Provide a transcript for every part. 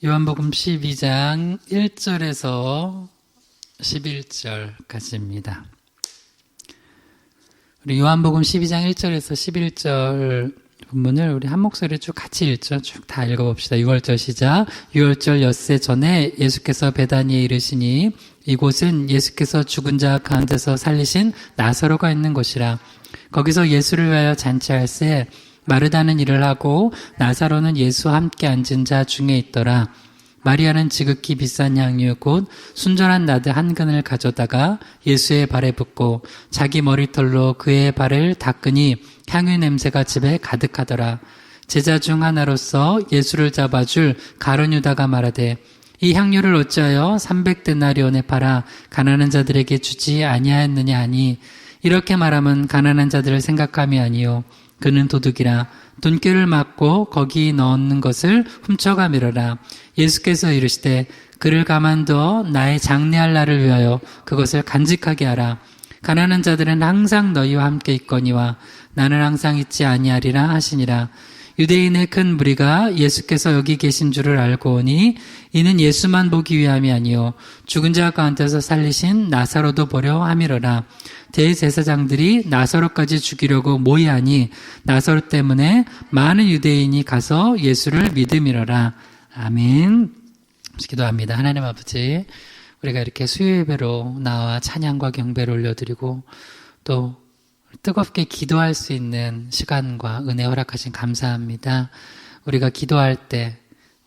요한복음 12장 1절에서 11절까지입니다. 우리 요한복음 12장 1절에서 11절 본문을 우리 한 목소리로 쭉 같이 읽죠. 쭉 다 읽어봅시다. 6월절 시작. 6월절 엿새 전에 예수께서 베다니에 이르시니 이곳은 예수께서 죽은 자 가운데서 살리신 나사로가 있는 곳이라. 거기서 예수를 위하여 잔치할새 마르다는 일을 하고 나사로는 예수와 함께 앉은 자 중에 있더라. 마리아는 지극히 비싼 향유 곧 순전한 나드 한 근을 가져다가 예수의 발에 붓고 자기 머리털로 그의 발을 닦으니 향유 냄새가 집에 가득하더라. 제자 중 하나로서 예수를 잡아줄 가룟 유다가 말하되 이 향유를 어찌하여 300데나리온에 팔아 가난한 자들에게 주지 아니하였느냐 하니 이렇게 말하면 가난한 자들을 생각함이 아니요 그는 도둑이라. 돈꾀를 맞고 거기 넣는 것을 훔쳐가미러라. 예수께서 이르시되 그를 가만두어 나의 장례할 날을 위하여 그것을 간직하게 하라. 가난한 자들은 항상 너희와 함께 있거니와 나는 항상 있지 아니하리라 하시니라. 유대인의 큰 무리가 예수께서 여기 계신 줄을 알고 오니 이는 예수만 보기 위함이 아니요 죽은 자 가운데서 살리신 나사로도 보려 함이로라. 대제사장들이 나사로까지 죽이려고 모이하니 나사로 때문에 많은 유대인이 가서 예수를 믿음이로라. 아멘. 기도합니다. 하나님 아버지, 우리가 이렇게 수요예배로 나와 찬양과 경배를 올려드리고 또 뜨겁게 기도할 수 있는 시간과 은혜 허락하신 감사합니다. 우리가 기도할 때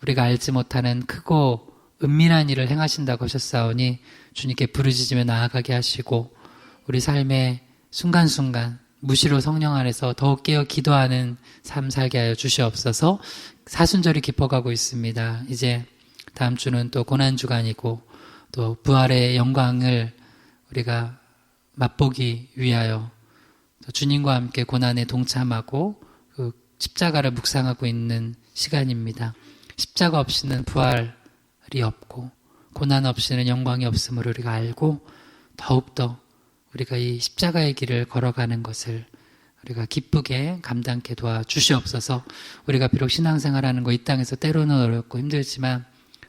우리가 알지 못하는 크고 은밀한 일을 행하신다고 하셨사오니 주님께 부르짖으며 나아가게 하시고 우리 삶의 순간순간 무시로 성령 안에서 더욱 깨어 기도하는 삶 살게 하여 주시옵소서. 사순절이 깊어가고 있습니다. 이제 다음 주는 또 고난주간이고 또 부활의 영광을 우리가 맛보기 위하여 주님과 함께 고난에 동참하고 그 십자가를 묵상하고 있는 시간입니다. 십자가 없이는 부활이 없고 고난 없이는 영광이 없음을 우리가 알고 더욱더 우리가 이 십자가의 길을 걸어가는 것을 우리가 기쁘게 감당케 도와주시옵소서. 우리가 비록 신앙생활하는 거 이 땅에서 때로는 어렵고 힘들지만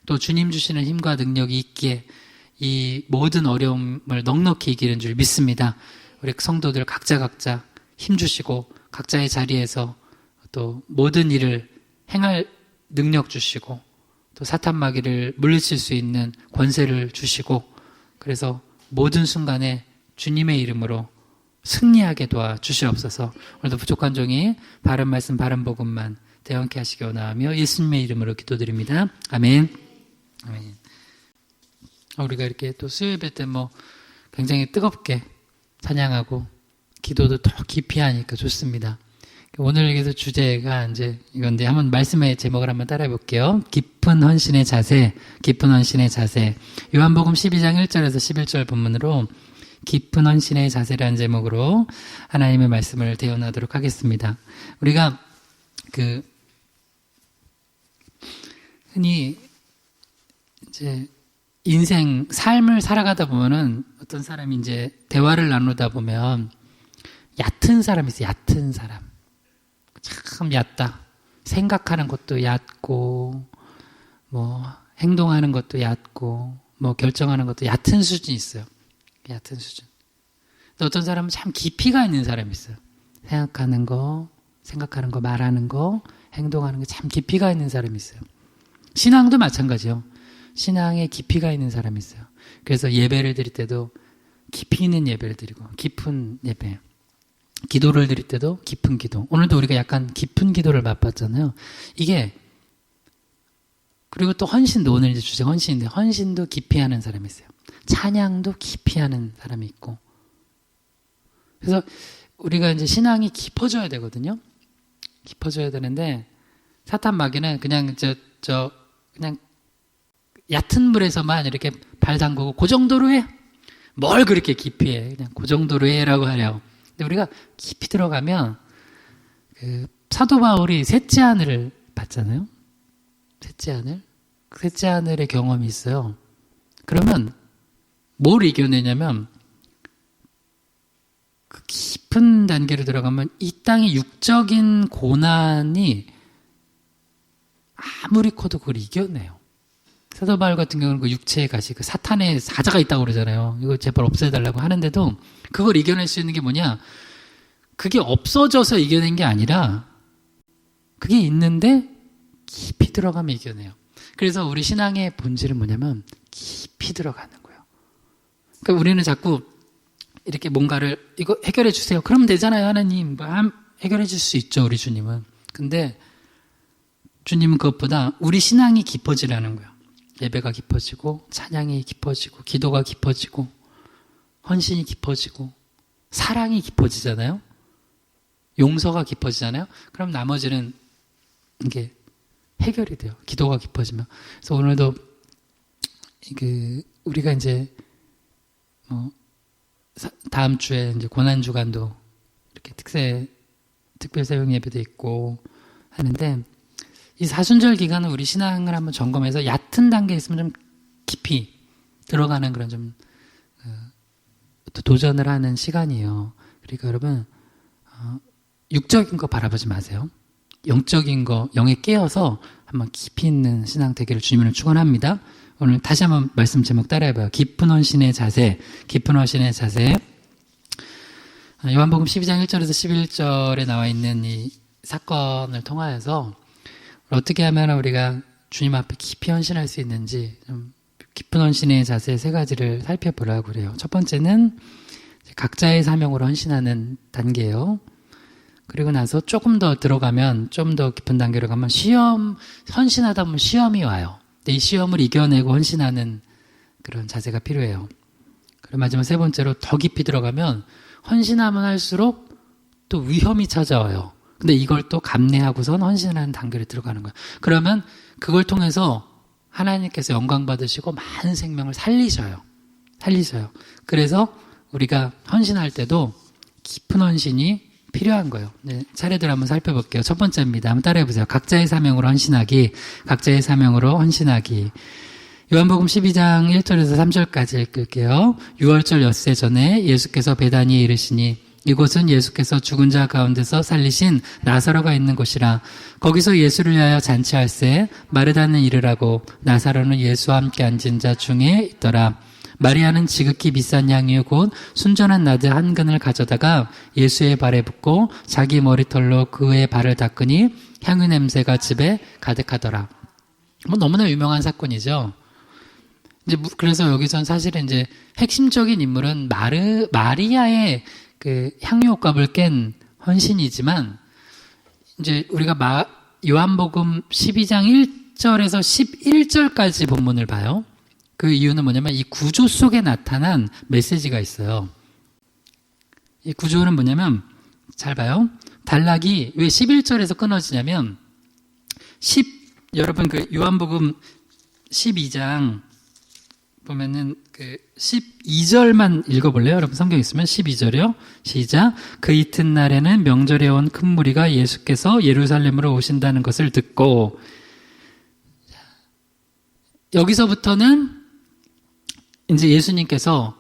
또 주님 주시는 힘과 능력이 있기에 이 모든 어려움을 넉넉히 이기는 줄 믿습니다. 우리 성도들 각자 힘주시고 각자의 자리에서 또 모든 일을 행할 능력 주시고 또 사탄 마귀를 물리칠 수 있는 권세를 주시고 그래서 모든 순간에 주님의 이름으로 승리하게 도와주시옵소서. 오늘도 부족한 종이 바른 말씀 바른 복음만 대언케 하시기 원하며 예수님의 이름으로 기도드립니다. 아멘. 아멘. 우리가 이렇게 또 수요예배 때 굉장히 뜨겁게 찬양하고 기도도 더 깊이 하니까 좋습니다. 오늘 여기서 주제가 이제 이건데 한번 말씀의 제목을 한번 따라해 볼게요. 깊은 헌신의 자세, 깊은 헌신의 자세. 요한복음 12장 1절에서 11절 본문으로 깊은 헌신의 자세라는 제목으로 하나님의 말씀을 대언하도록 하겠습니다. 우리가 흔히 이제 인생, 삶을 살아가다 보면은 어떤 사람이 이제 대화를 나누다 보면 얕은 사람이 있어요. 얕은 사람. 참 얕다. 생각하는 것도 얕고, 행동하는 것도 얕고, 결정하는 것도 얕은 수준이 있어요. 얕은 수준. 또 어떤 사람은 참 깊이가 있는 사람이 있어요. 생각하는 거, 말하는 거, 행동하는 거 참 깊이가 있는 사람이 있어요. 신앙도 마찬가지요. 신앙에 깊이가 있는 사람이 있어요. 그래서 예배를 드릴 때도 깊이 있는 예배를 드리고 깊은 예배, 기도를 드릴 때도 깊은 기도. 오늘도 우리가 약간 깊은 기도를 맛봤잖아요. 이게 그리고 또 헌신도 오늘 이제 주제 헌신인데 헌신도 깊이 하는 사람이 있어요. 찬양도 깊이 하는 사람이 있고 그래서 우리가 이제 신앙이 깊어져야 되거든요. 깊어져야 되는데 사탄 마귀는 그냥 그냥 얕은 물에서만 이렇게 발 담그고 그 정도로 해. 뭘 그렇게 깊이 해. 그냥 그 정도로 해라고 하려고. 근데 우리가 깊이 들어가면 사도 바울이 셋째 하늘을 봤잖아요. 셋째 하늘의 경험이 있어요. 그러면 뭘 이겨내냐면 그 깊은 단계로 들어가면 이 땅의 육적인 고난이 아무리 커도 그걸 이겨내요. 사도 바울 같은 경우는 그 육체의 가시, 그 사탄의 사자가 있다고 그러잖아요. 이거 제발 없애달라고 하는데도 그걸 이겨낼 수 있는 게 뭐냐? 그게 없어져서 이겨낸 게 아니라 그게 있는데 깊이 들어가면 이겨내요. 그래서 우리 신앙의 본질은 뭐냐면 깊이 들어가는 거예요. 그러니까 우리는 자꾸 이렇게 뭔가를 이거 해결해 주세요. 그러면 되잖아요, 하나님. 해결해 줄 수 있죠, 우리 주님은. 근데 주님은 그것보다 우리 신앙이 깊어지라는 거예요. 예배가 깊어지고 찬양이 깊어지고 기도가 깊어지고 헌신이 깊어지고 사랑이 깊어지잖아요. 용서가 깊어지잖아요. 그럼 나머지는 이게 해결이 돼요. 기도가 깊어지면. 그래서 오늘도 우리가 이제 다음 주에 이제 고난 주간도 이렇게 특별 새벽 예배도 있고 하는데 이 사순절 기간은 우리 신앙을 한번 점검해서 얕은 단계에 있으면 좀 깊이 들어가는 그런 좀 도전을 하는 시간이에요. 그러니까 여러분 육적인 거 바라보지 마세요. 영적인 거, 영에 깨어서 한번 깊이 있는 신앙 되기를 주님을 축원합니다. 오늘 다시 한번 말씀 제목 따라해봐요. 깊은 헌신의 자세, 깊은 헌신의 자세. 요한복음 12장 1절에서 11절에 나와 있는 이 사건을 통하여서 어떻게 하면 우리가 주님 앞에 깊이 헌신할 수 있는지 좀 깊은 헌신의 자세 세 가지를 살펴보라고 그래요. 첫 번째는 각자의 사명으로 헌신하는 단계예요. 그리고 나서 조금 더 들어가면 좀 더 깊은 단계로 가면 헌신하다 보면 시험이 와요. 근데 이 시험을 이겨내고 헌신하는 그런 자세가 필요해요. 그리고 마지막 세 번째로 더 깊이 들어가면 헌신하면 할수록 또 위험이 찾아와요. 근데 이걸 또 감내하고선 헌신하는 단계로 들어가는 거예요. 그러면 그걸 통해서 하나님께서 영광 받으시고 많은 생명을 살리셔요. 그래서 우리가 헌신할 때도 깊은 헌신이 필요한 거예요. 네, 차례대로 한번 살펴볼게요. 첫 번째입니다. 한번 따라해보세요. 각자의 사명으로 헌신하기. 요한복음 12장 1절에서 3절까지 읽을게요. 6월절 엿새 전에 예수께서 베다니에 이르시니 이곳은 예수께서 죽은 자 가운데서 살리신 나사로가 있는 곳이라. 거기서 예수를 위하여 잔치할새 마르다는 이르라고 나사로는 예수와 함께 앉은 자 중에 있더라. 마리아는 지극히 비싼 양유 곧 순전한 나드 한 근을 가져다가 예수의 발에 붓고 자기 머리털로 그의 발을 닦으니 향유 냄새가 집에 가득하더라. 너무나 유명한 사건이죠. 이제 그래서 여기선 사실은 이제 핵심적인 인물은 마리아의 그 향유 옷값을 깬 헌신이지만 이제 우리가 요한복음 12장 1절에서 11절까지 본문을 봐요. 그 이유는 뭐냐면 이 구조 속에 나타난 메시지가 있어요. 이 구조는 뭐냐면 잘 봐요. 단락이 왜 11절에서 끊어지냐면 여러분 그 요한복음 12장 보면은 그 12절만 읽어볼래요? 여러분 성경 있으면 12절이요. 시작. 그 이튿날에는 명절에 온 큰 무리가 예수께서 예루살렘으로 오신다는 것을 듣고 여기서부터는 이제 예수님께서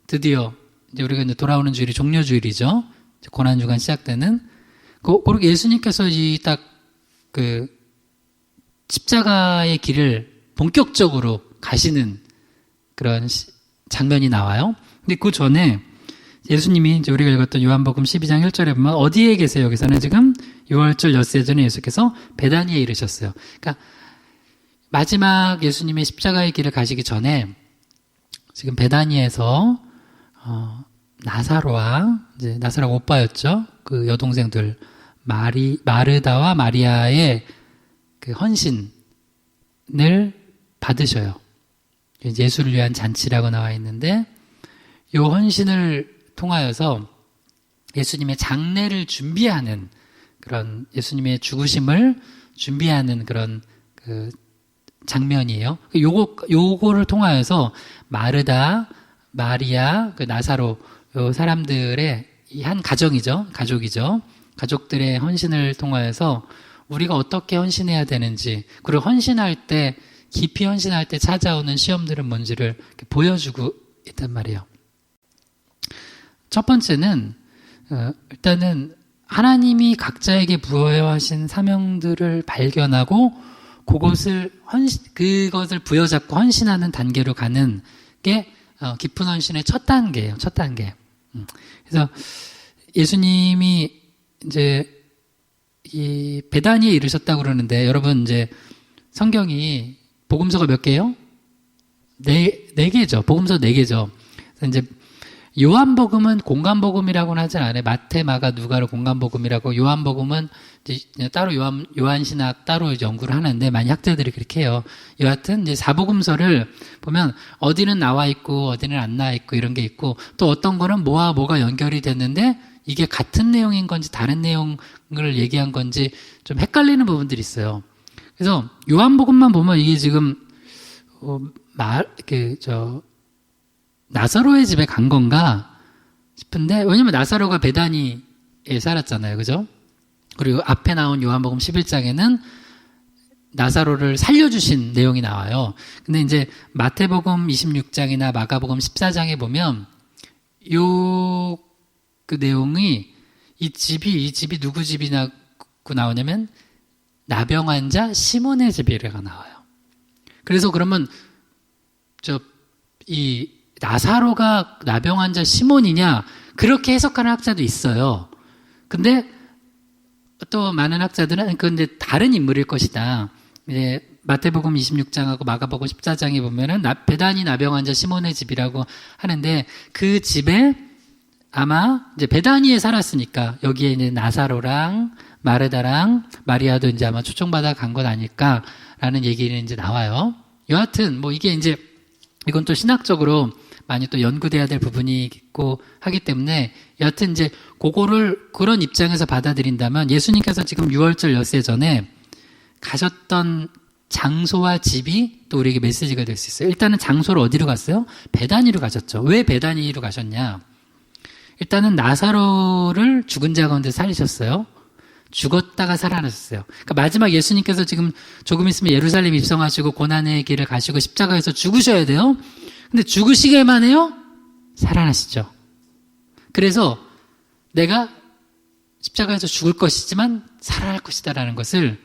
드디어 이제 우리가 이제 돌아오는 주일이 종려주일이죠. 고난주간 시작되는 그렇게 예수님께서 이 딱 그 십자가의 길을 본격적으로 가시는 그런 장면이 나와요. 근데 그 전에 예수님이 이제 우리가 읽었던 요한복음 12장 1절에 보면 어디에 계세요? 여기서는 지금 6월절 엿새 전에 예수께서 베다니에 이르셨어요. 그러니까 마지막 예수님의 십자가의 길을 가시기 전에 지금 베다니에서 나사로와 이제 나사로가 오빠였죠. 그 여동생들 마르다와 마리아의 그 헌신을 받으셔요. 예수를 위한 잔치라고 나와 있는데 이 헌신을 통하여서 예수님의 장례를 준비하는 그런 예수님의 죽으심을 준비하는 그런 그 장면이에요. 요거를 통하여서 마르다, 마리아, 그 나사로 요 사람들의 이 한 가족이죠. 가족들의 헌신을 통하여서 우리가 어떻게 헌신해야 되는지, 그리고 깊이 헌신할 때 찾아오는 시험들은 뭔지를 보여주고 있단 말이에요. 첫 번째는 일단은 하나님이 각자에게 부여하신 사명들을 발견하고 그것을 부여잡고 헌신하는 단계로 가는 게 깊은 헌신의 첫 단계예요. 첫 단계. 그래서 예수님이 이제 이 베다니에 이르셨다고 그러는데, 여러분 이제 성경이 복음서가 몇 개예요? 네 개죠. 복음서 4개죠. 그래서 이제 요한복음은 공간복음이라고는 하지 않아요. 마태, 마가, 누가를 공간복음이라고, 요한복음은 이제 따로 요한신학 따로 연구를 하는데, 많이 학자들이 그렇게 해요. 여하튼 이제 사복음서를 보면 어디는 나와 있고 어디는 안 나와 있고 이런 게 있고, 또 어떤 거는 뭐와 뭐가 연결이 됐는데 이게 같은 내용인 건지 다른 내용을 얘기한 건지 좀 헷갈리는 부분들이 있어요. 그래서 요한복음만 보면 이게 지금 나사로의 집에 간 건가 싶은데, 왜냐면 나사로가 베다니에 살았잖아요. 그죠? 그리고 앞에 나온 요한복음 11장에는 나사로를 살려주신 내용이 나와요. 근데 이제 마태복음 26장이나 마가복음 14장에 보면 그 내용이 이 집이 누구 집이라고 나오냐면 나병 환자 시몬의 집이라고 나와요. 그래서 그러면 이 나사로가 나병 환자 시몬이냐, 그렇게 해석하는 학자도 있어요. 근데 또 많은 학자들은 근데 다른 인물일 것이다. 이제 마태복음 26장하고 마가복음 14장에 보면은 베다니 나병 환자 시몬의 집이라고 하는데, 그 집에 아마 이제 베다니에 살았으니까 여기에 있는 나사로랑 마르다랑 마리아도 이제 아마 초청받아 간 것 아닐까라는 얘기는 이제 나와요. 여하튼 뭐 이게 이제 이건 또 신학적으로 많이 또 연구돼야 될 부분이 있고 하기 때문에, 여하튼 이제 그거를 그런 입장에서 받아들인다면, 예수님께서 지금 유월절 엿새 전에 가셨던 장소와 집이 또 우리에게 메시지가 될 수 있어요. 일단은 장소를 어디로 갔어요? 베다니로 가셨죠. 왜 베다니로 가셨냐? 일단은 나사로를 죽은 자 가운데 살리셨어요. 죽었다가 살아나셨어요. 그러니까 마지막 예수님께서 지금 조금 있으면 예루살렘 입성하시고 고난의 길을 가시고 십자가에서 죽으셔야 돼요. 근데 죽으시게만 해요? 살아나시죠. 그래서 내가 십자가에서 죽을 것이지만 살아날 것이다라는 것을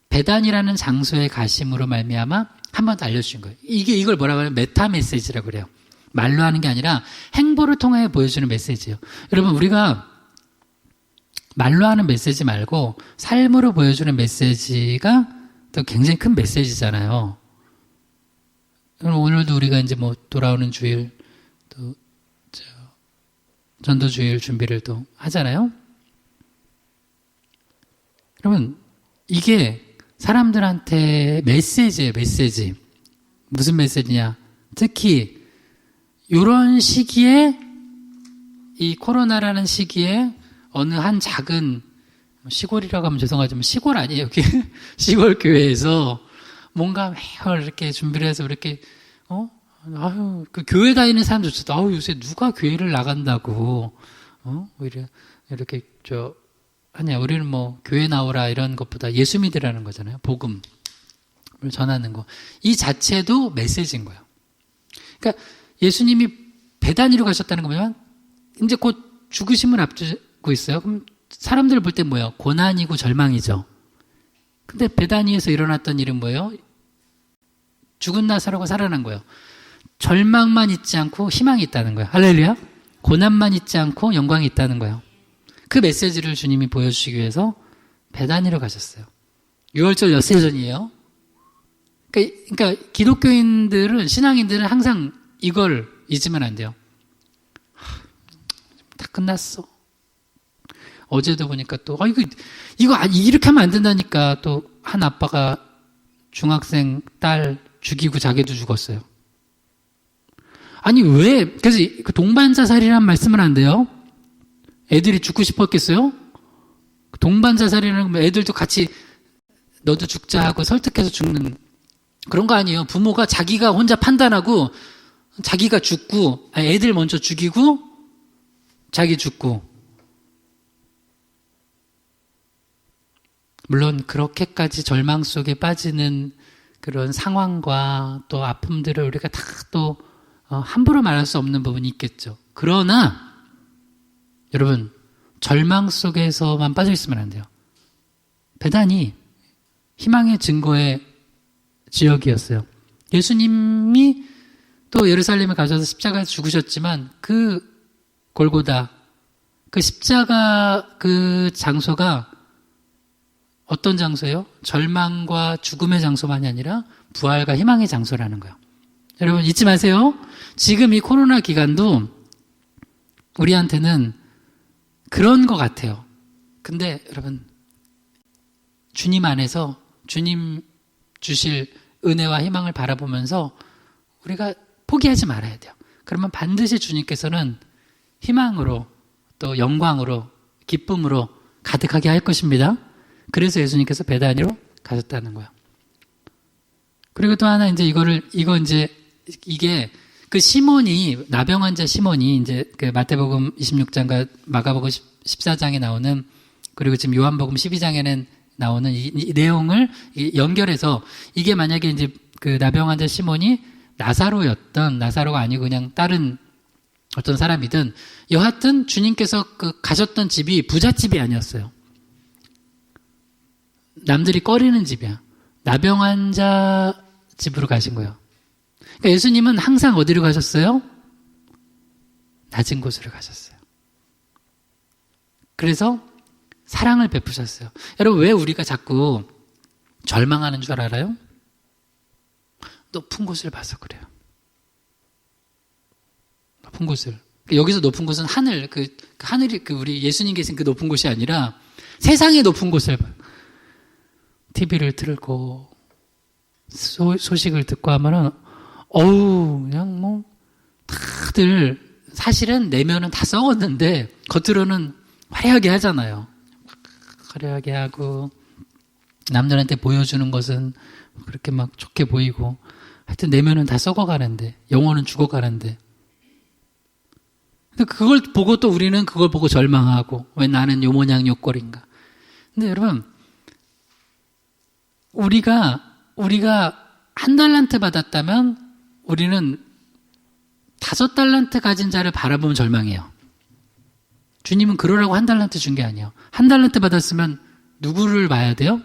베단이라는 장소에 가심으로 말미암아 한 번 더 알려주신 거예요. 이걸 뭐라고 하냐면 메타 메시지라고 그래요. 말로 하는 게 아니라 행보를 통해 보여주는 메시지예요. 여러분, 우리가 말로 하는 메시지 말고 삶으로 보여주는 메시지가 또 굉장히 큰 메시지잖아요. 오늘도 우리가 이제 뭐 돌아오는 주일 또 전도 주일 준비를 또 하잖아요. 여러분, 이게 사람들한테 메시지예요, 메시지. 무슨 메시지냐? 특히 이런 시기에, 이 코로나라는 시기에 어느 한 작은 시골이라고 하면 죄송하지만 시골 아니에요, 여기 시골 교회에서 뭔가 매일 이렇게 준비를 해서 이렇게 그 교회 다니는 사람들조차도 요새 누가 교회를 나간다고 이렇게 하냐. 우리는 뭐 교회 나오라 이런 것보다 예수 믿으라는 거잖아요. 복음을 전하는 거. 이 자체도 메시지인 거예요. 그러니까 예수님이 베다니로 가셨다는 거면 이제 곧 죽으심을 앞두고 있어요. 그럼 사람들 볼 때 뭐예요? 고난이고 절망이죠. 근데 베다니에서 일어났던 일은 뭐예요? 죽은 나사로가 살아난 거예요. 절망만 있지 않고 희망이 있다는 거예요. 할렐루야. 고난만 있지 않고 영광이 있다는 거예요. 그 메시지를 주님이 보여주시기 위해서 베다니로 가셨어요. 유월절 엿새 전이에요. 그러니까 기독교인들은, 신앙인들은 항상 이걸 잊으면 안 돼요. 다 끝났어. 어제도 보니까 또 이거 이렇게 하면 안 된다니까, 또 한 아빠가 중학생 딸 죽이고 자기도 죽었어요. 아니 왜? 그래서 그 동반자살이라는 말씀은 안 돼요. 애들이 죽고 싶었겠어요? 동반자살이라는 건 애들도 같이 너도 죽자 하고 설득해서 죽는 그런 거 아니에요. 부모가 자기가 혼자 판단하고 자기가 죽고, 애들 먼저 죽이고 자기 죽고. 물론 그렇게까지 절망 속에 빠지는 그런 상황과 또 아픔들을 우리가 다 또 함부로 말할 수 없는 부분이 있겠죠. 그러나 여러분, 절망 속에서만 빠져 있으면 안 돼요. 베다니, 희망의 증거의 지역이었어요. 예수님이 또 예루살렘에 가셔서 십자가에 죽으셨지만 그 골고다, 그 십자가 그 장소가 어떤 장소예요? 절망과 죽음의 장소만이 아니라 부활과 희망의 장소라는 거예요. 여러분 잊지 마세요. 지금 이 코로나 기간도 우리한테는 그런 것 같아요. 근데 여러분 주님 안에서 주님 주실 은혜와 희망을 바라보면서 우리가 포기하지 말아야 돼요. 그러면 반드시 주님께서는 희망으로 또 영광으로 기쁨으로 가득하게 할 것입니다. 그래서 예수님께서 베다니로 가셨다는 거예요. 그리고 또 하나 이제 이게 그 시몬이, 나병 환자 시몬이 이제 그 마태복음 26장과 마가복음 14장에 나오는, 그리고 지금 요한복음 12장에는 나오는 이 내용을 연결해서, 이게 만약에 이제 그 나병 환자 시몬이 나사로가 아니고 그냥 다른 어떤 사람이든 여하튼 주님께서 그 가셨던 집이 부잣집이 아니었어요. 남들이 꺼리는 집이야. 나병 환자 집으로 가신 거예요. 그러니까 예수님은 항상 어디로 가셨어요? 낮은 곳으로 가셨어요. 그래서 사랑을 베푸셨어요. 여러분 왜 우리가 자꾸 절망하는 줄 알아요? 높은 곳을 봐서 그래요. 높은 곳을. 여기서 높은 곳은 하늘, 하늘이 우리 예수님 계신 그 높은 곳이 아니라 세상의 높은 곳을 봐요. TV를 틀고 소식을 듣고 하면은 그냥 뭐 다들 사실은 내면은 다 썩었는데 겉으로는 화려하게 하잖아요. 화려하게 하고 남들한테 보여주는 것은 그렇게 막 좋게 보이고, 하여튼 내면은 다 썩어가는데, 영혼은 죽어가는데. 근데 그걸 보고 또 우리는 그걸 보고 절망하고, 왜 나는 요 모양 요 꼴인가. 근데 여러분, 우리가 1달란트 받았다면 우리는 5달란트 가진 자를 바라보면 절망해요. 주님은 그러라고 1달란트 준 게 아니에요. 1달란트 받았으면 누구를 봐야 돼요?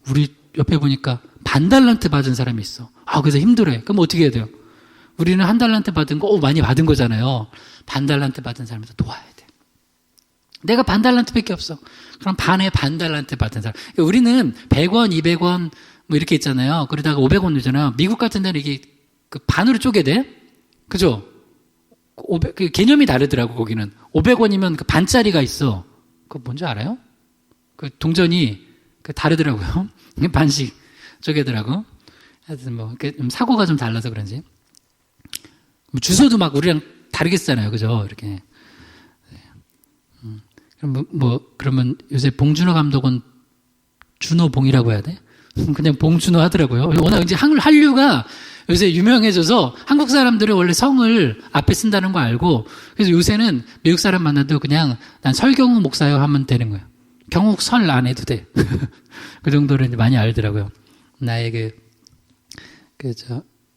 우리 옆에 보니까 0.5달란트 받은 사람이 있어. 그래서 힘들어해. 그럼 어떻게 해야 돼요? 우리는 1달란트 받은 거, 많이 받은 거잖아요. 0.5달란트 받은 사람을 도와야 돼. 내가 0.5달란트밖에 없어. 그럼 0.5달란트 받은 사람. 그러니까 우리는 100원, 200원 뭐 이렇게 있잖아요. 그러다가 500원 넣잖아요. 미국 같은 데는 이게 그 반으로 쪼개 돼. 그죠? 그 개념이 다르더라고, 거기는. 500원이면 그 반짜리가 있어. 그거 뭔지 알아요? 그 동전이 다르더라고요. 반씩 쪼개더라고. 하여튼 뭐, 사고가 좀 달라서 그런지. 주소도 막 우리랑 다르게 쓰잖아요. 그죠? 이렇게. 그러면 요새 봉준호 감독은 준호봉이라고 해야 돼? 그냥 봉준호 하더라고요. 워낙 이제 한류가 요새 유명해져서 한국 사람들은 원래 성을 앞에 쓴다는 거 알고, 그래서 요새는 미국 사람 만나도 그냥 난 설경우 목사요 하면 되는 거예요. 경욱 설 안 해도 돼. 그 정도로 이제 많이 알더라고요. 나의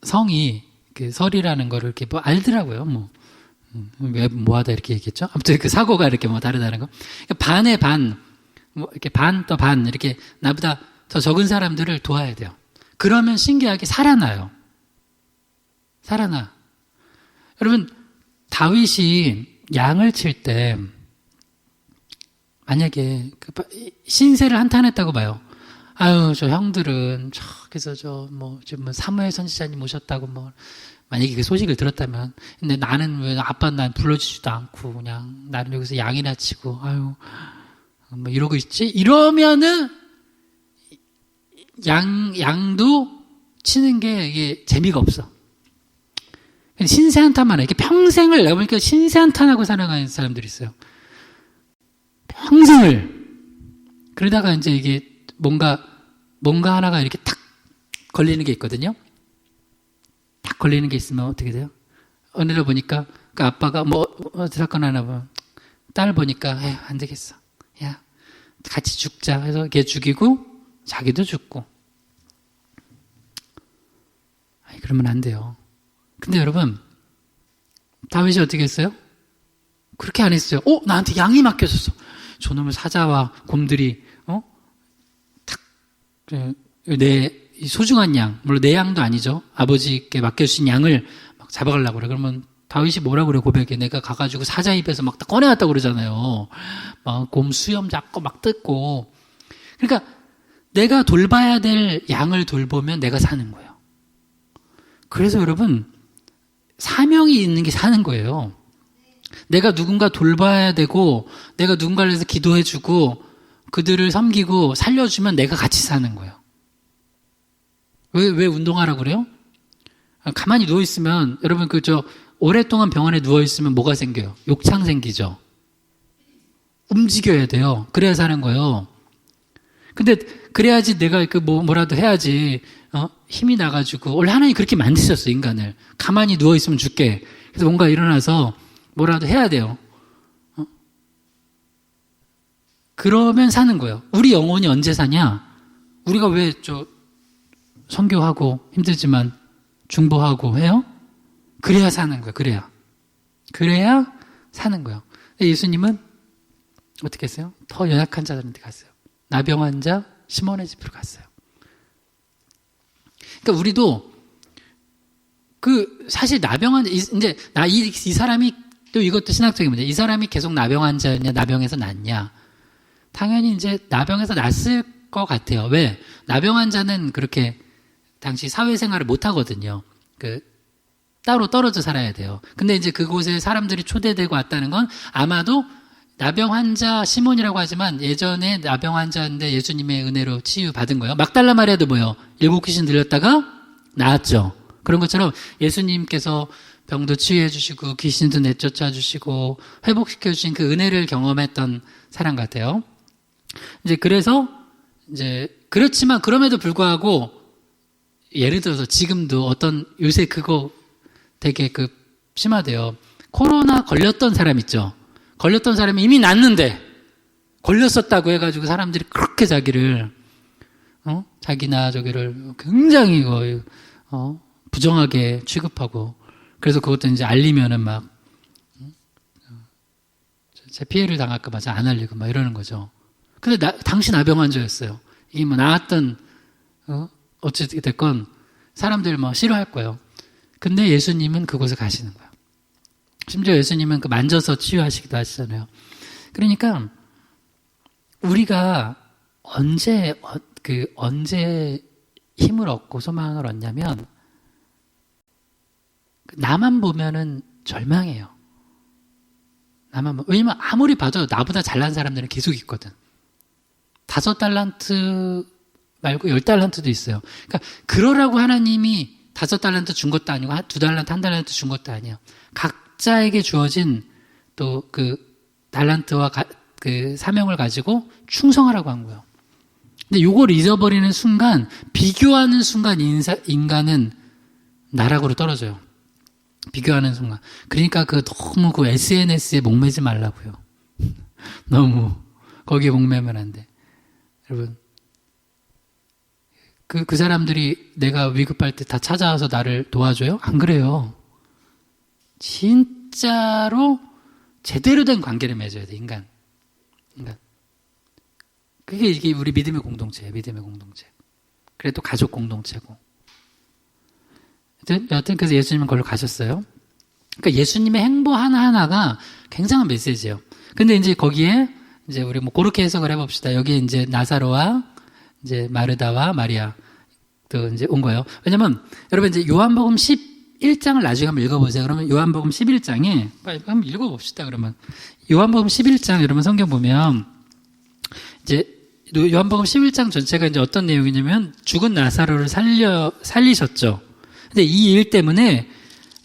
성이 설이라는 거를 이렇게 뭐 알더라고요. 왜 뭐하다 이렇게 얘기했죠? 아무튼 그 사고가 이렇게 뭐 다르다는 거. 그러니까 반의 반, 뭐 이렇게 반 또 반, 이렇게 나보다 더 적은 사람들을 도와야 돼요. 그러면 신기하게 살아나요. 살아나. 여러분, 다윗이 양을 칠 때, 만약에 신세를 한탄했다고 봐요. 저 형들은 저기서 지금 사무엘 선지자님 오셨다고 만약에 그 소식을 들었다면, 근데 나는 왜 아빠는 난 불러주지도 않고 그냥 나는 여기서 양이나 치고 뭐 이러고 있지? 이러면은 양도 치는 게 이게 재미가 없어. 신세 한탄만 해. 이렇게 평생을, 내가 보니까 신세 한탄하고 살아가는 사람들이 있어요. 평생을. 그러다가 이제 이게 뭔가 하나가 이렇게 탁 걸리는 게 있거든요. 딱 걸리는 게 있으면 어떻게 돼요? 어느 날 보니까 그 아빠가 사건 하나 보면 딸 보니까 안 되겠어. 야, 같이 죽자 해서 걔 죽이고 자기도 죽고. 그러면 안 돼요. 근데 여러분, 다윗이 어떻게 했어요? 그렇게 안 했어요. 나한테 양이 맡겨졌어. 저놈의 사자와 곰들이 탁 내 소중한 양, 물론 내 양도 아니죠. 아버지께 맡겨주신 양을 막 잡아가려고 그래. 그러면 다윗이 뭐라고 그래, 고백에. 내가 가가지고 사자 입에서 막 꺼내왔다고 그러잖아요. 막 곰 수염 잡고 막 뜯고. 그러니까 내가 돌봐야 될 양을 돌보면 내가 사는 거예요. 그래서 여러분, 사명이 있는 게 사는 거예요. 내가 누군가 돌봐야 되고, 내가 누군가를 위해서 기도해주고, 그들을 섬기고 살려주면 내가 같이 사는 거예요. 왜 운동하라고 그래요? 가만히 누워있으면, 여러분, 오랫동안 병원에 누워있으면 뭐가 생겨요? 욕창 생기죠? 움직여야 돼요. 그래야 사는 거예요. 근데, 그래야지 내가 뭐라도 해야지, 힘이 나가지고, 원래 하나님이 그렇게 만드셨어, 인간을. 가만히 누워있으면 죽게. 그래서 뭔가 일어나서 뭐라도 해야 돼요. 그러면 사는 거예요. 우리 영혼이 언제 사냐? 우리가 왜 선교하고 힘들지만 중보하고 해요? 그래야 사는 거예요. 그래야 사는 거예요. 예수님은 어떻게 했어요? 더 연약한 자들한테 갔어요. 나병 환자 시몬의 집으로 갔어요. 그러니까 우리도 사실 나병 환자, 이제 이 사람이 또 이것도 신학적인 문제. 이 사람이 계속 나병 환자였냐, 나병에서 낫냐? 당연히 이제 나병에서 낫을 것 같아요. 왜? 나병 환자는 그렇게 당시 사회생활을 못 하거든요. 따로 떨어져 살아야 돼요. 근데 이제 그곳에 사람들이 초대되고 왔다는 건 아마도 나병 환자 시몬이라고 하지만 예전에 나병 환자인데 예수님의 은혜로 치유받은 거예요. 막달라 마리아도 뭐요? 7 귀신 들렸다가 나았죠. 그런 것처럼 예수님께서 병도 치유해 주시고 귀신도 내쫓아 주시고 회복시켜 주신 그 은혜를 경험했던 사람 같아요. 이제 그래서 그렇지만 그럼에도 불구하고 예를 들어서 지금도 요새 그거 되게 심하대요. 코로나 걸렸던 사람 있죠. 걸렸던 사람이 이미 낫는데 걸렸었다고 해가지고 사람들이 그렇게 자기를 자기나 저기를 굉장히 부정하게 취급하고 그래서 그것도 이제 알리면은 막 제 피해를 당할까 봐 안 알리고 막 이러는 거죠. 근데 당시 나병 환자였어요. 이게 뭐 나았던 어찌 됐건 사람들 싫어할 거예요. 근데 예수님은 그곳에 가시는 거예요. 심지어 예수님은 만져서 치유하시기도 하시잖아요. 그러니까 우리가 언제 힘을 얻고 소망을 얻냐면 나만 보면은 절망해요. 왜냐면 아무리 봐도 나보다 잘난 사람들은 계속 있거든. 5달란트 말고 10달란트도 있어요. 그러니까 그러라고 하나님이 5달란트 준 것도 아니고 2달란트, 1달란트 준 것도 아니에요. 각자에게 주어진 또 달란트와 사명을 가지고 충성하라고 한 거예요. 근데 요걸 잊어버리는 순간, 비교하는 순간 인간은 나락으로 떨어져요. 비교하는 순간. 그러니까 너무 SNS에 목매지 말라고요. 너무 거기에 목매면 안 돼. 여러분, 그 사람들이 내가 위급할 때 다 찾아와서 나를 도와줘요? 안 그래요. 진짜로 제대로 된 관계를 맺어야 돼, 인간. 이게 우리 믿음의 공동체예요, 믿음의 공동체. 그래 또 가족 공동체고. 여하튼 그래서 예수님은 걸로 가셨어요. 그러니까 예수님의 행보 하나하나가 굉장한 메시지예요. 근데 이제 거기에 이제 우리 그렇게 해석을 해봅시다. 여기에 이제 나사로와 이제 마르다와 마리아 또 이제 온 거예요. 왜냐면 여러분 이제 요한복음 11장을 나중에 한번 읽어보세요. 그러면 요한복음 11장에 한번 읽어봅시다. 그러면 요한복음 11장 여러분 성경 보면 이제 요한복음 11장 전체가 이제 어떤 내용이냐면 죽은 나사로를 살리셨죠. 근데 이 일 때문에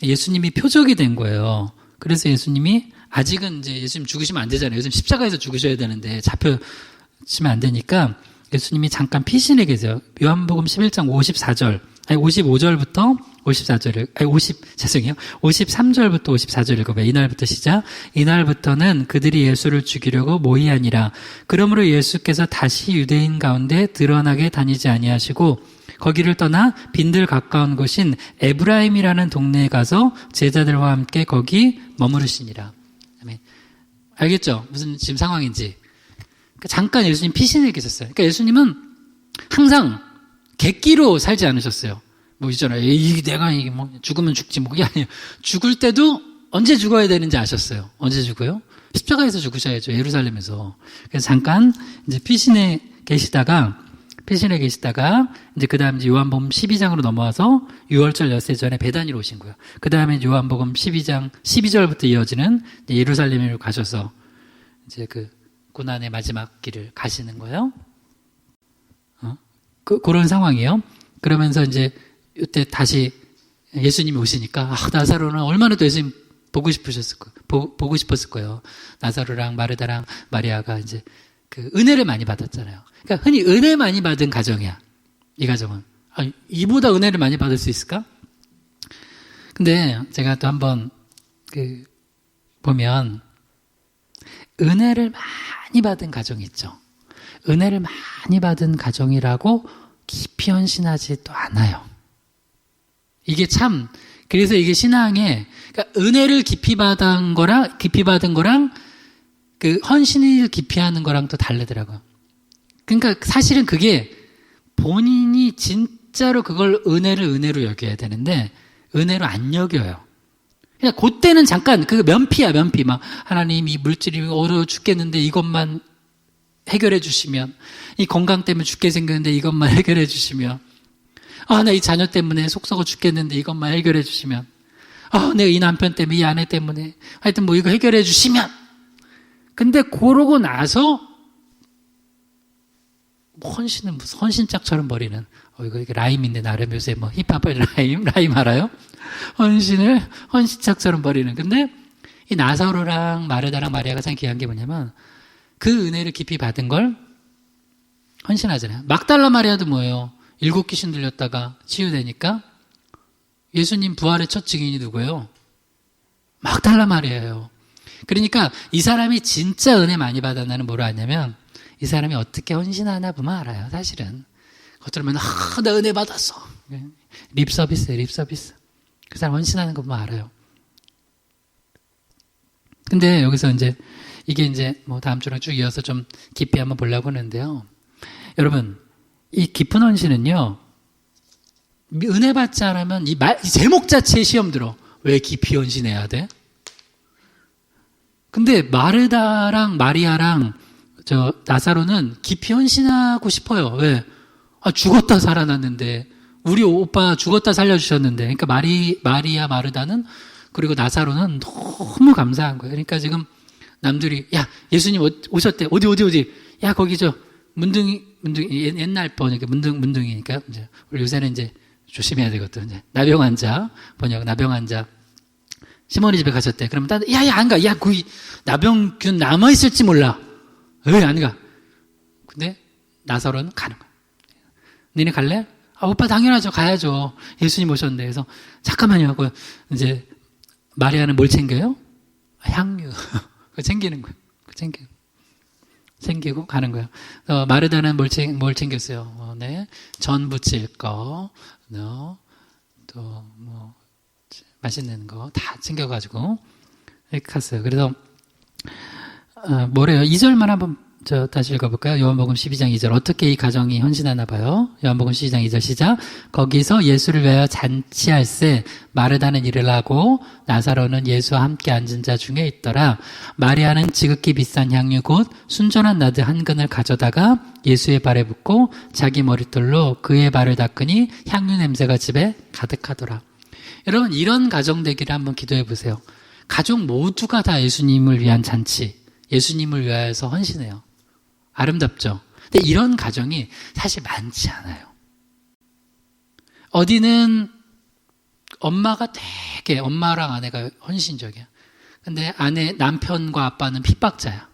예수님이 표적이 된 거예요. 그래서 예수님이 아직은 이제 예수님 죽으시면 안 되잖아요. 요즘 십자가에서 죽으셔야 되는데 잡혀지면 안 되니까 예수님이 잠깐 피신해 계세요. 요한복음 11장 55절부터 53절부터 54절 읽어봐요. 이날부터 시작. 이날부터는 그들이 예수를 죽이려고 모의하니라. 그러므로 예수께서 다시 유대인 가운데 드러나게 다니지 아니하시고 거기를 떠나 빈들 가까운 곳인 에브라임이라는 동네에 가서 제자들과 함께 거기 머무르시니라. 아멘. 알겠죠? 무슨 지금 상황인지. 그러니까 잠깐 예수님 피신해 계셨어요. 그러니까 예수님은 항상 객기로 살지 않으셨어요. 뭐 있잖아요. 내가 이게 뭐 죽으면 죽지 뭐 그게 아니에요. 죽을 때도 언제 죽어야 되는지 아셨어요. 언제 죽어요? 십자가에서 죽으셔야죠. 예루살렘에서. 그래서 잠깐 이제 피신에 계시다가 이제 그 다음 이제 요한복음 12장으로 넘어와서 6월절 엿새 전에 베다니로 오신 거예요. 그 다음에 요한복음 12장 12절부터 이어지는 예루살렘으로 가셔서 이제 그 고난의 마지막 길을 가시는 거예요. 그런 상황이에요. 그러면서 이제 이때 다시 예수님이 오시니까 나사로는 얼마나 또 예수님 보고 싶었을 거예요. 나사로랑 마르다랑 마리아가 이제 그 은혜를 많이 받았잖아요. 그러니까 흔히 은혜 많이 받은 가정이야. 이 가정은. 이보다 은혜를 많이 받을 수 있을까? 근데 제가 또 한번 보면 은혜를 많이 받은 가정이 있죠. 은혜를 많이 받은 가정이라고 깊이 헌신하지도 않아요. 이게 참, 그래서 이게 신앙에, 그러니까 은혜를 깊이 받은 거랑 그 헌신을 깊이 하는 거랑 또 다르더라고요. 그러니까 사실은 그게 본인이 진짜로 그걸 은혜로 여겨야 되는데, 은혜로 안 여겨요. 그냥 그때는 잠깐, 면피야, 면피. 막, 하나님 이 물질이 어려워 죽겠는데 이것만 해결해 주시면, 이 건강 때문에 죽게 생겼는데 이것만 해결해 주시면, 나 이 자녀 때문에 속 썩어 죽겠는데 이것만 해결해 주시면, 내가 이 남편 때문에 이 아내 때문에 하여튼 뭐 이거 해결해 주시면. 근데 그러고 나서 헌신은 무슨 헌신짝처럼 버리는, 이거 라임인데 나름 요새 뭐 힙합의 라임 알아요? 헌신짝처럼 버리는. 근데 이 나사로랑 마르다랑 마리아가 참 귀한 게 뭐냐면 그 은혜를 깊이 받은 걸 헌신하잖아요. 막달라 마리아도 뭐예요? 7 귀신 들렸다가 치유되니까 예수님 부활의 첫 증인이 누구예요? 막달라 마리아예요. 그러니까 이 사람이 진짜 은혜 많이 받았나는 뭐로 아냐면 이 사람이 어떻게 헌신하나 보면 알아요. 사실은 겉으로면 나 은혜 받았어. 립 서비스예요. 립 서비스. 그 사람 헌신하는 거 보면 알아요. 근데 여기서 이게 이제 뭐 다음 주랑 쭉 이어서 좀 깊이 한번 보려고 하는데요. 여러분, 이 깊은 헌신은요, 은혜 받지 않으면 이 제목 자체에 시험 들어. 왜 깊이 헌신해야 돼? 근데 마르다랑 마리아랑 나사로는 깊이 헌신하고 싶어요. 왜? 죽었다 살아났는데, 우리 오빠 죽었다 살려주셨는데, 그러니까 마리아 마르다는, 그리고 나사로는 너무 감사한 거예요. 그러니까 지금 남들이, 예수님 오셨대. 어디? 거기 문둥이, 옛날 번역에 문둥이니까, 우리 요새는 조심해야 되거든. 이제 나병 환자, 나병 환자. 시몬이 집에 가셨대. 그러면 안 가. 거기 나병균 남아있을지 몰라. 왜 안 가? 근데 나사로는 가는 거야. 니네 갈래? 오빠 당연하죠. 가야죠. 예수님 오셨는데. 그래서 잠깐만요 하고 마리아는 뭘 챙겨요? 향유. 그거 챙기는 거예요. 챙기고 가는 거예요. 마르다는 뭘 챙겼어요? 전 부칠 거, 또 맛있는 거 다 챙겨가지고 이렇게 갔어요. 그래서 뭐래요? 2절만 한번 다시 읽어볼까요? 요한복음 12장 2절. 어떻게 이 가정이 헌신하나 봐요. 요한복음 12장 2절 시작. 거기서 예수를 위하여 잔치할세 마르다는 일을 하고 나사로는 예수와 함께 앉은 자 중에 있더라. 마리아는 지극히 비싼 향유 곧 순전한 나드 한 근을 가져다가 예수의 발에 붓고 자기 머릿돌로 그의 발을 닦으니 향유 냄새가 집에 가득하더라. 여러분, 이런 가정 되기를 한번 기도해 보세요. 가족 모두가 다 예수님을 위한 잔치, 예수님을 위하여서 헌신해요. 아름답죠? 근데 이런 가정이 사실 많지 않아요. 어디는 엄마랑 아내가 헌신적이야. 근데 남편과 아빠는 핍박자야.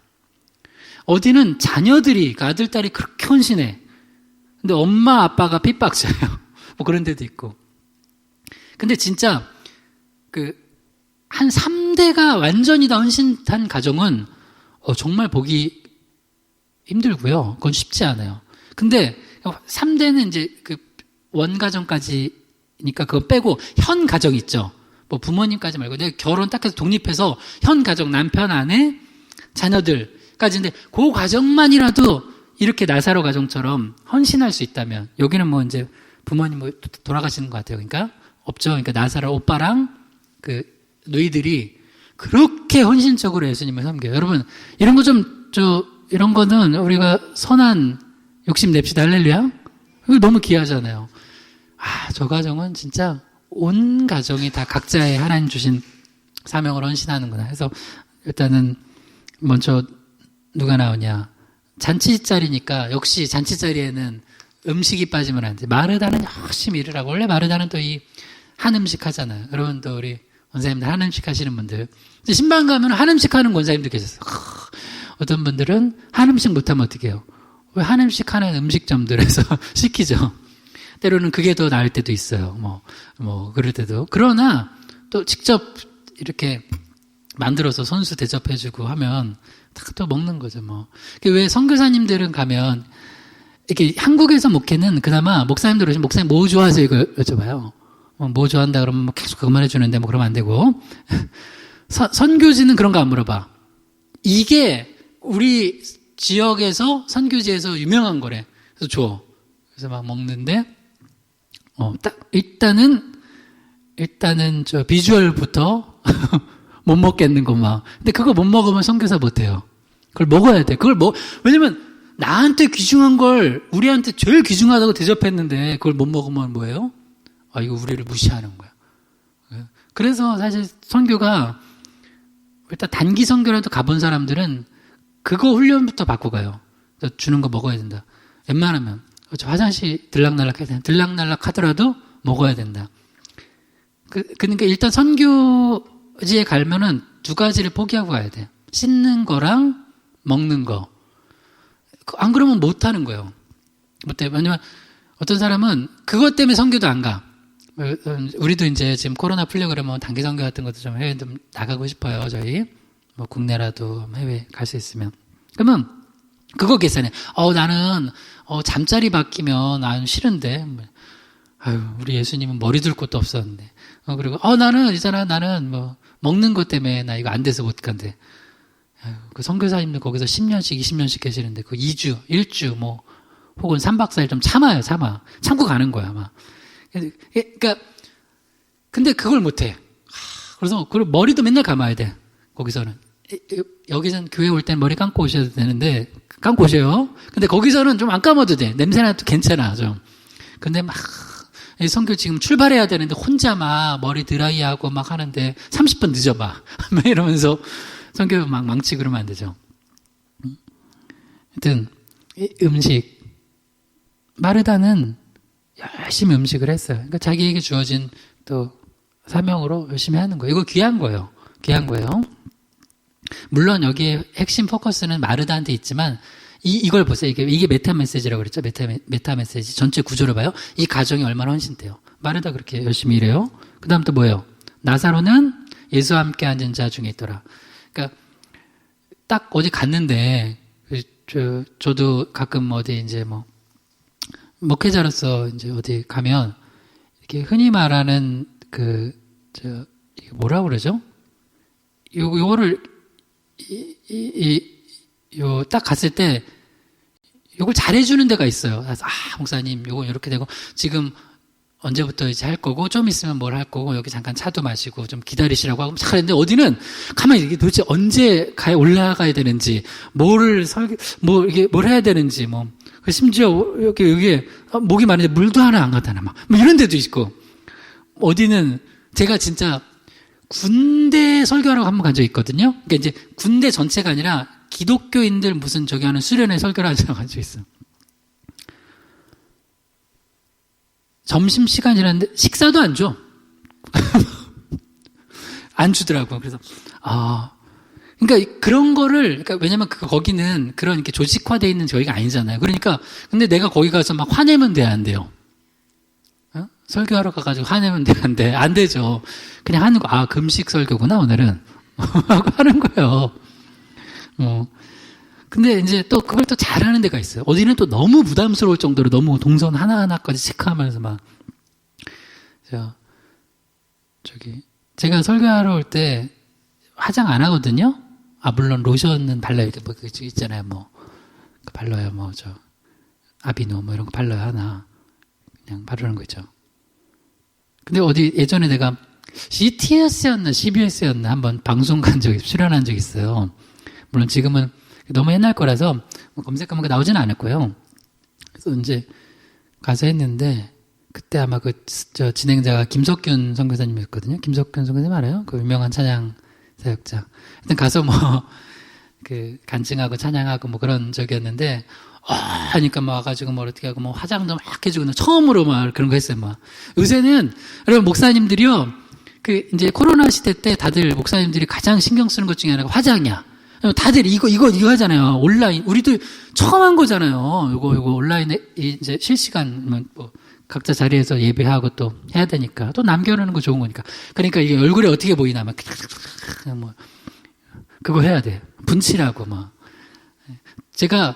어디는 자녀들이, 아들, 딸이 그렇게 헌신해. 근데 엄마, 아빠가 핍박자예요. 뭐 그런 데도 있고. 근데 진짜, 한 3대가 완전히 다 헌신한 가정은, 정말 보기 힘들고요. 그건 쉽지 않아요. 근데 3대는 원가정까지니까 그거 빼고 현 가정 있죠. 뭐 부모님까지 말고 내가 결혼 딱 해서 독립해서 현 가정, 남편, 아내, 자녀들까지. 근데 그 가정만이라도 이렇게 나사로 가정처럼 헌신할 수 있다면, 여기는 뭐 이제 부모님 뭐 돌아가시는 것 같아요. 그러니까 없죠. 그러니까 나사로 오빠랑 그 누이들이 그렇게 헌신적으로 예수님을 섬겨요. 여러분, 이런 거 이런 거는 우리가 선한 욕심 냅시다. 할렐루야. 이거 너무 귀하잖아요. 저 가정은 진짜 온 가정이 다 각자의 하나님 주신 사명을 헌신하는구나 해서 일단은 먼저 누가 나오냐. 잔치자리니까 역시 잔치자리에는 음식이 빠지면 안 돼. 마르다는 열심히 일을 하고, 원래 마르다는 또 한 음식 하잖아요. 여러분도 우리 권사님들 한 음식 하시는 분들. 신방 가면 한 음식 하는 권사님들 계셨어요. 어떤 분들은 한 음식 못하면 어떻게 해요? 왜 한 음식 하는 음식점들에서 시키죠. 때로는 그게 더 나을 때도 있어요. 그럴 때도. 그러나 또 직접 이렇게 만들어서 손수 대접해주고 하면 또 먹는 거죠, 뭐. 왜 선교사님들은 가면, 이렇게 한국에서 목회는 그나마 목사님들 오시면 목사님 뭐 좋아하세요? 이걸 여쭤봐요. 뭐 좋아한다 그러면 계속 그것만 해주는데 그러면 안 되고. 선교지는 그런 거 안 물어봐. 이게 우리 지역에서 선교지에서 유명한 거래. 그래서 줘. 그래서 막 먹는데, 일단은 저 비주얼부터 못 먹겠는 거 막. 근데 그거 못 먹으면 선교사 못 해요. 그걸 먹어야 돼. 왜냐면 나한테 귀중한 걸 우리한테 제일 귀중하다고 대접했는데 그걸 못 먹으면 뭐예요? 이거 우리를 무시하는 거야. 그래서 사실 선교가 일단 단기 선교라도 가본 사람들은 그거 훈련부터 받고 가요. 주는 거 먹어야 된다. 웬만하면 화장실 들락날락 해야 된다. 들락날락 하더라도 먹어야 된다. 그러니까 일단 선교지에 가면은 두 가지를 포기하고 가야 돼. 씻는 거랑 먹는 거. 안 그러면 못 하는 거예요. 못해. 왜냐면 어떤 사람은 그것 때문에 선교도 안 가. 우리도 이제 지금 코로나 풀려 그러면 단기 선교 같은 것도 좀 해외 좀 나가고 싶어요. 저희 뭐 국내라도 해외 갈 수 있으면. 그러면 그거 계산해. 나는 잠자리 바뀌면 난 싫은데. 우리 예수님은 머리 둘 곳도 없었는데. 그리고 나는 뭐 먹는 것 때문에 나 이거 안 돼서 못 간대. 그 선교사님들 거기서 10년씩 20년씩 계시는데 그 2주, 1주 뭐 혹은 3박 4일 좀 참아요. 참고 가는 거야, 아마. 그러니까 근데 그걸 못 해. 그래서 그걸 머리도 맨날 감아야 돼. 거기서는. 여기서는 교회 올 땐 머리 감고 오셔도 되는데 감고 오셔요. 근데 거기서는 좀 안 감아도 돼. 냄새나도 괜찮아, 좀. 근데 막 선교 지금 출발해야 되는데 혼자 막 머리 드라이하고 막 하는데 30분 늦어 봐. 이러면서 선교 막 망치 그러면 안 되죠. 하여튼 음식. 마르다는 열심히 음식을 했어요. 그러니까 자기에게 주어진 또 사명으로 열심히 하는 거예요. 이거 귀한 거예요. 물론 여기에 핵심 포커스는 마르다한테 있지만 이걸 보세요. 이게 메타 메시지라고 그랬죠. 메타 메시지 전체 구조를 봐요. 이 가정이 얼마나 헌신돼요. 마르다 그렇게 열심히 일해요. 그 다음 또 뭐예요? 나사로는 예수와 함께 앉은 자 중에 있더라. 그러니까 딱 어디 갔는데 저도 가끔 어디 이제 뭐 목회자로서 이제 어디 가면 이렇게 흔히 말하는 이게 뭐라고 그러죠? 요거를 딱 갔을 때 요걸 잘해주는 데가 있어요. 그래서 목사님 요거 이렇게 되고 지금 언제부터 이제 할 거고 좀 있으면 뭘 할 거고 여기 잠깐 차도 마시고 좀 기다리시라고 하고 잘했는데 어디는 가만히 이게 도대체 언제 올라가야 되는지 뭘 해야 되는지 뭐 심지어 여기 목이 마른데 물도 하나 안 갖다 놔 막 이런 데도 있고 어디는 제가 진짜 군대 설교하러 한번 간 적이 있거든요. 그러니까 이제 군대 전체가 아니라 기독교인들 무슨 저기 하는 수련회 설교를 한 적이 있어요. 점심시간이라는데 식사도 안 줘. 안 주더라고요. 그래서, 그러니까 그런 거를, 그러니까 왜냐면 거기는 그런 이렇게 조직화되어 있는 저희가 아니잖아요. 그러니까, 근데 내가 거기 가서 막 화내면 안 돼요. 설교하러 가가지고 화내면 안 돼. 안 되죠. 그냥 하는 거, 금식 설교구나, 오늘은. 하고 하는 거예요. 근데 이제 또 그걸 또 잘하는 데가 있어요. 어디는 또 너무 부담스러울 정도로 너무 동선 하나하나까지 체크하면서 막. 제가 설교하러 올 때 화장 안 하거든요? 물론 로션은 발라야 돼. 뭐, 있잖아요, 뭐. 발라요. 뭐, 아비노, 뭐 이런 거 발라요. 하나. 그냥 바르는 거죠. 근데 어디, 예전에 내가 CTS였나, CBS였나 한번 방송 출연한 적 있어요. 물론 지금은 너무 옛날 거라서 검색하면 나오지는 않을 거예요. 그래서 이제 가서 했는데, 그때 아마 진행자가 김석균 선교사님이었거든요. 김석균 선교사님 알아요? 그 유명한 찬양 사역자. 하여튼 가서 간증하고 찬양하고 뭐 그런 적이었는데, 하니까 막 와가지고 뭐 어떻게 하고 뭐 화장도 막 해주고 처음으로 막 그런 거 했어요. 막. 요새는, 여러분 목사님들이요, 이제 코로나 시대 때 다들 목사님들이 가장 신경 쓰는 것 중에 하나가 화장이야. 다들 이거 하잖아요. 온라인. 우리도 처음 한 거잖아요. 이거 온라인에 이제 실시간 뭐 각자 자리에서 예배하고 또 해야 되니까. 또 남겨놓는 거 좋은 거니까. 그러니까 이게 얼굴이 어떻게 보이나 막 뭐 그거 해야 돼. 분칠하고 막. 제가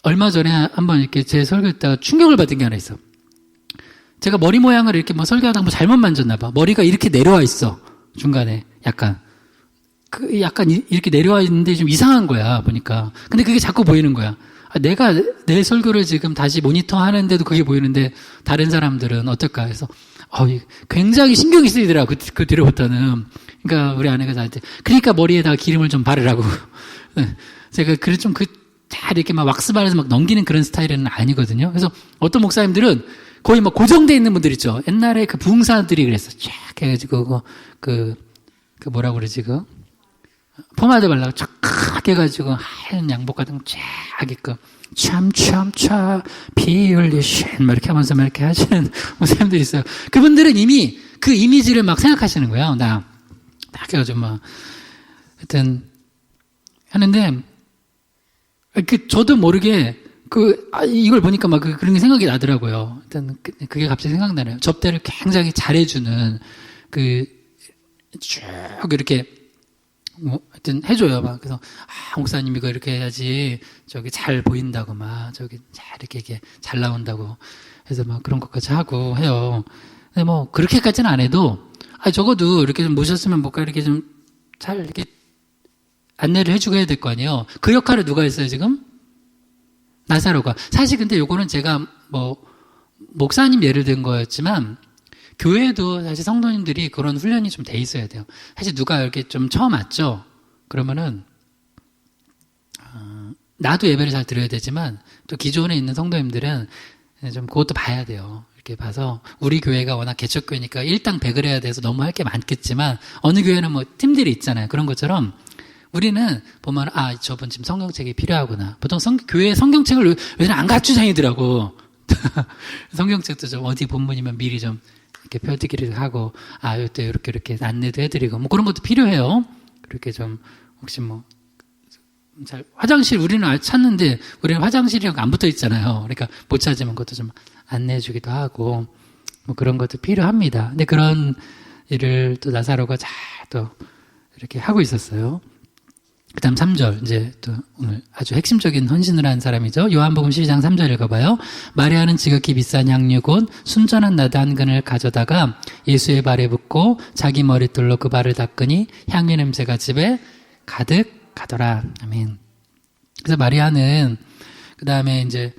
얼마 전에 한번 이렇게 제 설교했다가 충격을 받은 게 하나 있어. 제가 머리 모양을 이렇게 뭐 설교하다가 뭐 잘못 만졌나 봐. 머리가 이렇게 내려와 있어. 중간에 약간 이렇게 내려와 있는데 좀 이상한 거야, 보니까. 근데 그게 자꾸 보이는 거야. 내가 내 설교를 지금 다시 모니터 하는데도 그게 보이는데 다른 사람들은 어떨까 해서 굉장히 신경이 쓰이더라고. 그 뒤로부터는. 그러니까 우리 아내가 저한테 그러니까 머리에다가 기름을 좀 바르라고. 제가 잘 이렇게 막 왁스 바르면서 막 넘기는 그런 스타일은 아니거든요. 그래서 어떤 목사님들은 거의 막 고정돼 있는 분들 있죠. 옛날에 그 부흥사들이 그랬어. 쫙 해가지고 뭐라고 그러지 포마드 발라고 쫙 해가지고 하얀 양복 같은 거 쫙 하게끔 참참차 비 흘리신 막 이렇게 하면서 막 이렇게 하시는 목사님들이 있어요. 그분들은 이미 그 이미지를 막 생각하시는 거예요. 딱 해가지고 막 하여튼 하는데 저도 모르게 이걸 보니까 막 그런 게 생각이 나더라고요. 일단 그게 갑자기 생각나네요. 접대를 굉장히 잘해주는 쭉 이렇게 하여튼 해줘요. 막 그래서 목사님 이거 이렇게 해야지 잘 보인다고 막 잘 이렇게 잘 나온다고 해서 막 그런 것까지 하고 해요. 근데 뭐 그렇게까지는 안 해도 적어도 이렇게 좀 모셨으면 뭔가 이렇게 좀 잘 이렇게 안내를 해주고 해야 될 거 아니에요. 그 역할을 누가 했어요 지금? 나사로가. 사실 근데 요거는 제가 뭐 목사님 예를 든 거였지만 교회도 사실 성도님들이 그런 훈련이 좀 돼 있어야 돼요. 사실 누가 이렇게 좀 처음 왔죠? 그러면은 나도 예배를 잘 드려야 되지만 또 기존에 있는 성도님들은 좀 그것도 봐야 돼요. 이렇게 봐서 우리 교회가 워낙 개척교회니까 일당백을 해야 돼서 너무 할 게 많겠지만 어느 교회는 뭐 팀들이 있잖아요. 그런 것처럼 우리는 보면 저분 지금 성경책이 필요하구나. 보통 교회 성경책을 요새는 안 갖추 다니더라고. 성경책도 좀 어디 본문이면 미리 좀 이렇게 펴드기를 하고 이때 이렇게 안내도 해드리고 뭐 그런 것도 필요해요. 그렇게 좀 혹시 뭐 화장실 우리는 찾는데 우리는 화장실이랑 안 붙어 있잖아요. 그러니까 못 찾으면 그것도 좀 안내해주기도 하고 뭐 그런 것도 필요합니다. 근데 그런 일을 또 나사로가 잘 또 이렇게 하고 있었어요. 그 다음 3절, 이제 또 오늘 아주 핵심적인 헌신을 한 사람이죠. 요한복음 12장 3절 읽어봐요. 마리아는 지극히 비싼 향유 곧 순전한 나드 한 근을 가져다가 예수의 발에 붓고 자기 머릿돌로 그 발을 닦으니 향유 냄새가 집에 가득 가더라. 아멘. 그래서 마리아는 그 다음에 이제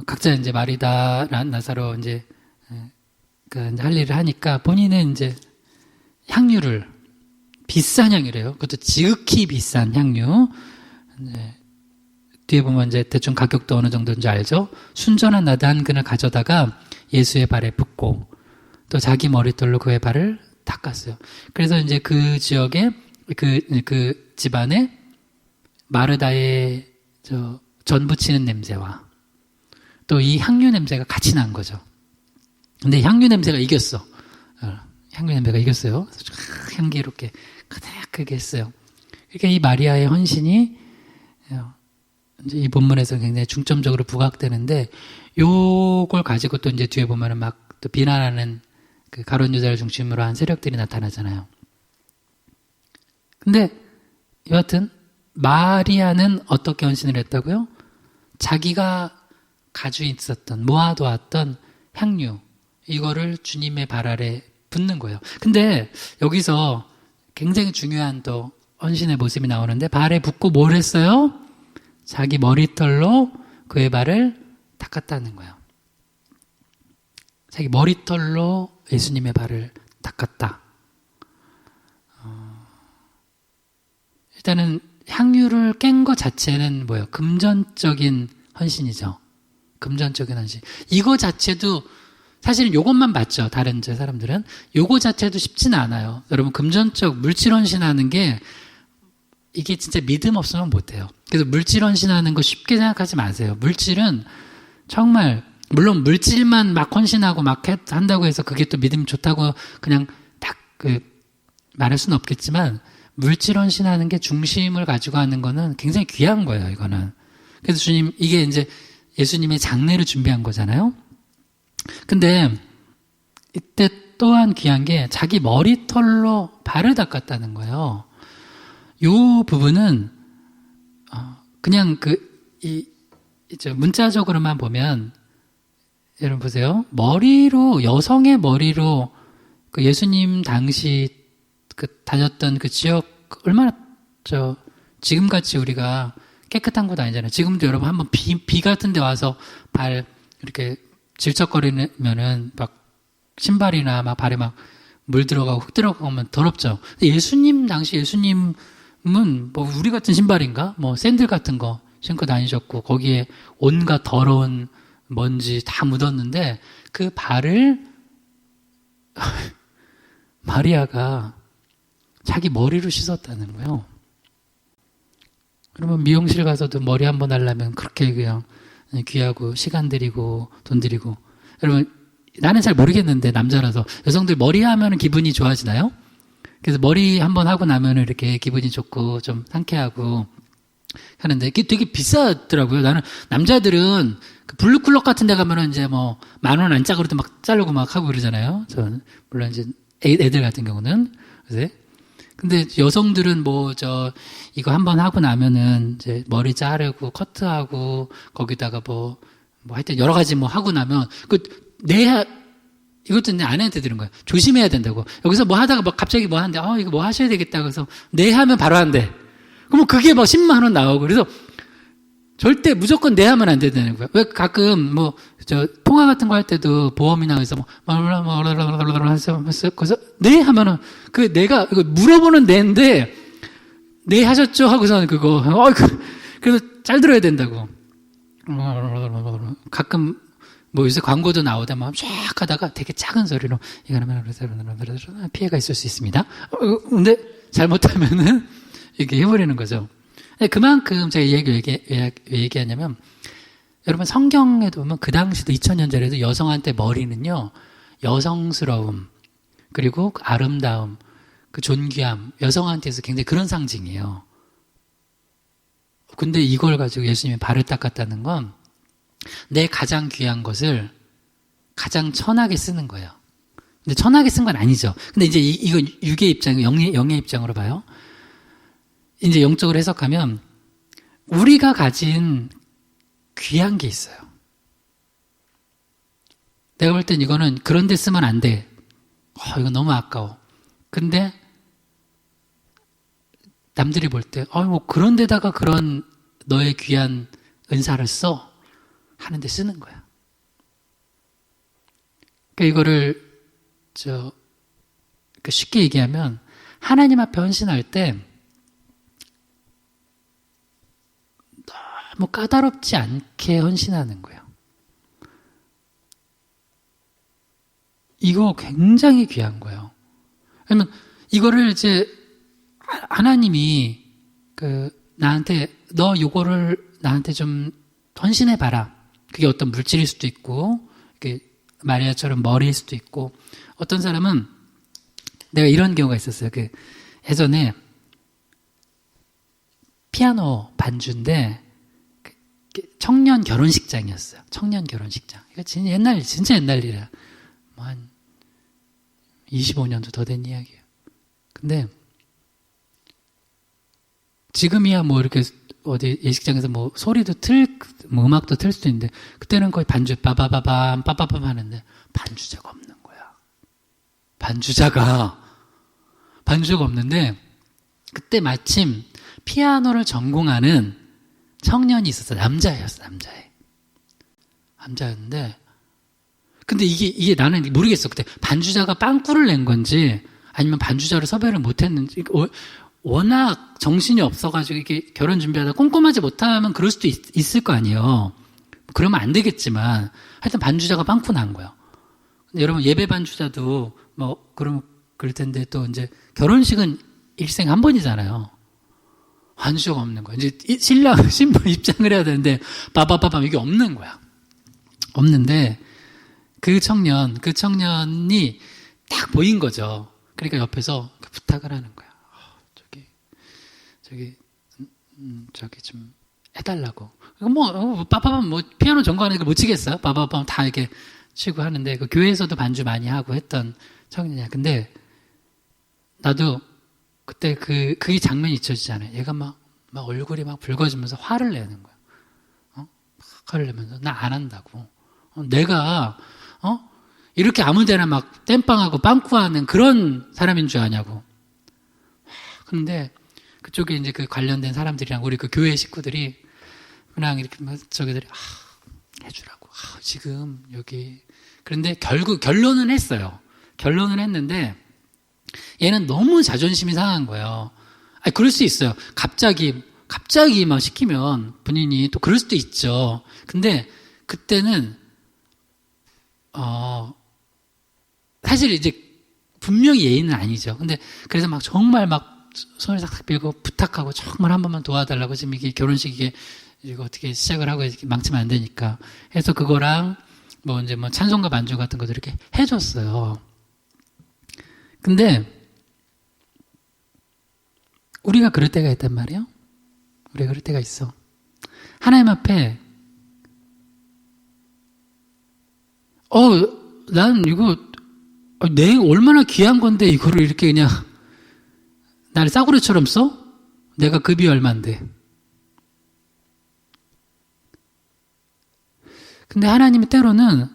각자 이제 마리다, 나사로 이제 할 일을 하니까 본인은 이제 향유를 비싼 향유래요. 그것도 지극히 비싼 향유. 네. 뒤에 보면 이제 대충 가격도 어느 정도인지 알죠? 순전한 나드 한 근을 가져다가 예수의 발에 붓고 또 자기 머릿돌로 그의 발을 닦았어요. 그래서 이제 그 지역에 그 집안에 마르다의 전 부치는 냄새와 또 이 향유 냄새가 같이 난 거죠. 근데 향유 냄새가 이겼어. 향유 냄새가 이겼어요. 향기롭게 가득하게 했어요. 그러니까 이 마리아의 헌신이 이제 이 본문에서 굉장히 중점적으로 부각되는데 요걸 가지고 또 이제 뒤에 보면은 막 또 비난하는 그 가룟 유다를 중심으로 한 세력들이 나타나잖아요. 근데 여하튼 마리아는 어떻게 헌신을 했다고요? 자기가 가지고 있었던 모아두었던 향유 이거를 주님의 발 아래 붓는 거예요. 근데 여기서 굉장히 중요한 또 헌신의 모습이 나오는데 발에 붓고 뭘 했어요? 자기 머리털로 그의 발을 닦았다는 거예요. 자기 머리털로 예수님의 발을 닦았다. 일단은 향유를 깬 것 자체는 뭐예요? 금전적인 헌신이죠. 금전적인 헌신. 이거 자체도 사실은 요것만 맞죠. 다른 사람들은. 요거 자체도 쉽지는 않아요. 여러분 금전적 물질 헌신하는 게 이게 진짜 믿음 없으면 못해요. 그래서 물질 헌신하는 거 쉽게 생각하지 마세요. 물질은 정말 물론 물질만 막 헌신하고 막 한다고 해서 그게 또 믿음이 좋다고 그냥 딱 말할 수는 없겠지만 물질 헌신하는 게 중심을 가지고 하는 거는 굉장히 귀한 거예요. 이거는. 그래서 주님 이게 이제 예수님의 장례를 준비한 거잖아요. 근데 이때 또한 귀한 게 자기 머리털로 발을 닦았다는 거예요. 요 부분은 그냥 이제 문자적으로만 보면 여러분 보세요. 머리로 여성의 머리로 그 예수님 당시 다녔던 그 지역 얼마나 지금같이 우리가 깨끗한 곳 아니잖아요. 지금도 여러분 한번 비 같은 데 와서 발 이렇게 질척거리면은 막 신발이나 막 발에 막 물 들어가고 흙 들어가면 더럽죠. 예수님 당시 예수님은 뭐 우리 같은 신발인가? 뭐 샌들 같은 거 신고 다니셨고 거기에 온갖 더러운 먼지 다 묻었는데 그 발을 마리아가 자기 머리로 씻었다는 거예요. 그러면 미용실 가서도 머리 한번 하려면 그렇게 그냥 귀하고 시간 들이고 돈 들이고. 여러분 나는 잘 모르겠는데 남자라서 여성들 머리 하면 기분이 좋아지나요? 그래서 머리 한번 하고 나면 이렇게 기분이 좋고 좀 상쾌하고 하는데 이게 되게 비싸더라고요. 나는 남자들은 그 블루클럽 같은 데 가면은 이제 뭐 10,000원 안짝으로도 막 자르고 막 하고 그러잖아요. 저는 물론 이제 애들 같은 경우는 그래서 근데 여성들은 이거 한번 하고 나면은 이제 머리 자르고 커트하고 거기다가 뭐 하여튼 여러 가지 뭐 하고 나면 이것도 내 아내한테 들은 거야. 조심해야 된다고. 여기서 뭐 하다가 막 갑자기 뭐 하는데 이거 뭐 하셔야 되겠다 그래서 네 하면 바로 한대. 그러면 그게 막 10만 원 나오고 그래서 절대 무조건 네 하면 안 된다는 거야. 왜 가끔 통화 같은 거 할 때도 보험이나 해서 그래서 네 하면은 내가 이거 물어보는 네인데 네 하셨죠 하고서는 그거 그래서 잘 들어야 된다고. 가끔 뭐 요새 광고도 나오다 막 쫙 하다가 되게 작은 소리로 이거는 피해가 있을 수 있습니다. 근데 잘못하면은 이렇게 해버리는 거죠. 그만큼 제가 왜 얘기하냐면 여러분 성경에도 보면 그 당시도 2000년 전에도 여성한테 머리는요 여성스러움 그리고 그 아름다움 그 존귀함 여성한테서 굉장히 그런 상징이에요. 근데 이걸 가지고 예수님이 발을 닦았다는 건 내 가장 귀한 것을 가장 천하게 쓰는 거예요. 근데 천하게 쓴 건 아니죠. 근데 이제 이건 육의 입장, 영의 입장으로 봐요. 이제 영적으로 해석하면 우리가 가진 귀한 게 있어요. 내가 볼 땐 이거는 그런 데 쓰면 안 돼. 이거 너무 아까워. 근데 남들이 볼 때 뭐 그런 데다가 그런 너의 귀한 은사를 써 하는데 쓰는 거야. 그러니까 이거를 쉽게 얘기하면 하나님 앞에 헌신할 때 너무 까다롭지 않게 헌신하는 거예요. 이거 굉장히 귀한 거예요. 왜냐면 이거를 이제 하나님이 나한테 너 요거를 나한테 좀 헌신해봐라. 그게 어떤 물질일 수도 있고 마리아처럼 머리일 수도 있고 어떤 사람은 내가 이런 경우가 있었어요. 예전에 피아노 반주인데 청년 결혼식장이었어요. 청년 결혼식장. 이거 진짜 옛날 일이야. 뭐 한 25년도 더 된 이야기예요. 근데 지금이야 뭐 이렇게 어디 예식장에서 뭐 소리도 뭐 음악도 틀 수도 있는데 그때는 거의 반주 빠바바밤 빠바밤 하는데 반주자가 없는 거야. 반주자가 없는데 그때 마침 피아노를 전공하는 청년이 있었어. 남자였어, 남자였는데, 근데 이게 나는 모르겠어. 그때 반주자가 빵꾸를 낸 건지, 아니면 반주자를 섭외를 못 했는지, 워낙 정신이 없어가지고, 이게 결혼 준비하다 꼼꼼하지 못하면 그럴 수도 있을 거 아니에요. 그러면 안 되겠지만, 하여튼 반주자가 빵꾸 난 거예요. 근데 여러분, 예배 반주자도, 그럴 텐데, 또 이제, 결혼식은 일생 한 번이잖아요. 반주자가 없는 거야. 이제 신부 입장을 해야 되는데, 빠바바밤, 이게 없는 거야. 없는데, 그 청년이 딱 보인 거죠. 그러니까 옆에서 부탁을 하는 거야. 저기 좀 해달라고. 빠바밤, 피아노 전공하는 못 치겠어요? 빠바밤 다 이렇게 치고 하는데, 그 교회에서도 반주 많이 하고 했던 청년이야. 근데, 나도 그때 그 장면이 잊혀지잖아요. 얘가 막 얼굴이 막 붉어지면서 화를 내는 거야. 화를 내면서, 나 안 한다고. 내가, 이렇게 아무 데나 막 땜빵하고 빵꾸하는 그런 사람인 줄 아냐고. 근데 그쪽에 이제 그 관련된 사람들이랑 우리 그 교회 식구들이 그냥 이렇게 막 저기들이, 해주라고. 지금 여기. 그런데 결론은 했어요. 결론은 했는데 얘는 너무 자존심이 상한 거예요. 그럴 수 있어요. 갑자기 막 시키면 본인이 또 그럴 수도 있죠. 근데 그때는 사실 이제 분명히 예의는 아니죠. 근데 그래서 막 정말 막 손을 싹싹 빌고 부탁하고 정말 한 번만 도와달라고. 지금 이게 결혼식 이거 어떻게 시작을 하고 이렇게 망치면 안 되니까 해서 그거랑 이제 찬송가 반주 같은 것들 이렇게 해줬어요. 근데 우리가 그럴 때가 있단 말이에요. 우리가 그럴 때가 있어. 하나님 앞에 난 이거 얼마나 귀한 건데 이거를 이렇게 그냥 나를 싸구려처럼 써? 내가 급이 얼만데. 근데 하나님이 때로는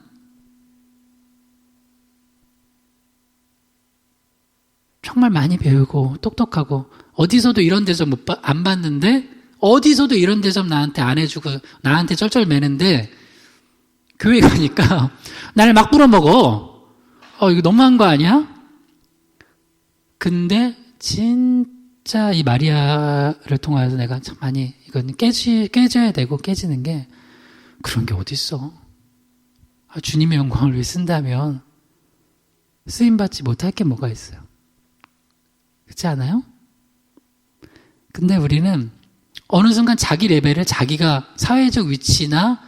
정말 많이 배우고 똑똑하고 어디서도 이런 대접 안 받는데 어디서도 이런 대접 나한테 안 해주고 나한테 쩔쩔매는데 교회 가니까 나를 막 불어먹어. 이거 너무한 거 아니야? 근데 진짜 이 마리아를 통해서 내가 참 많이 이건 깨져야 되고 깨지는 게 그런 게 어딨어. 주님의 영광을 위해 쓴다면 쓰임받지 못할 게 뭐가 있어요. 그렇지 않아요? 근데 우리는 어느 순간 자기 레벨을 자기가 사회적 위치나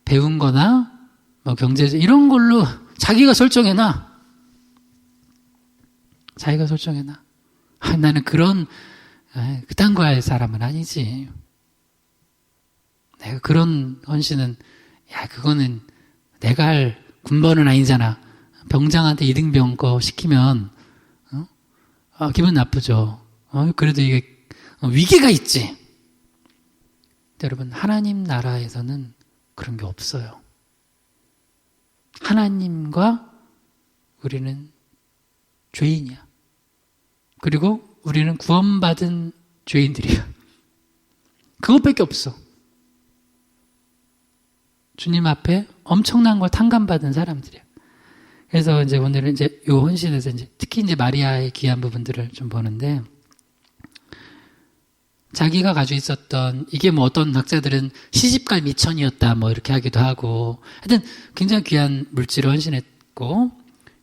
배운 거나 경제적 이런 걸로 자기가 설정해놔. 나는 그딴 거 할 사람은 아니지. 내가 그런 헌신은 그거는 내가 할 군번은 아니잖아. 병장한테 이등병 거 시키면 기분 나쁘죠. 그래도 이게 위계가 있지. 여러분, 하나님 나라에서는 그런 게 없어요. 하나님과 우리는 죄인이야. 그리고 우리는 구원받은 죄인들이야. 그것밖에 없어. 주님 앞에 엄청난 걸 탕감받은 사람들이야. 그래서 이제 오늘은 이제 요 헌신에서 특히 이제 마리아의 귀한 부분들을 좀 보는데, 자기가 가지고 있었던, 이게 어떤 학자들은 시집갈 미천이었다, 이렇게 하기도 하고, 하여튼 굉장히 귀한 물질을 헌신했고,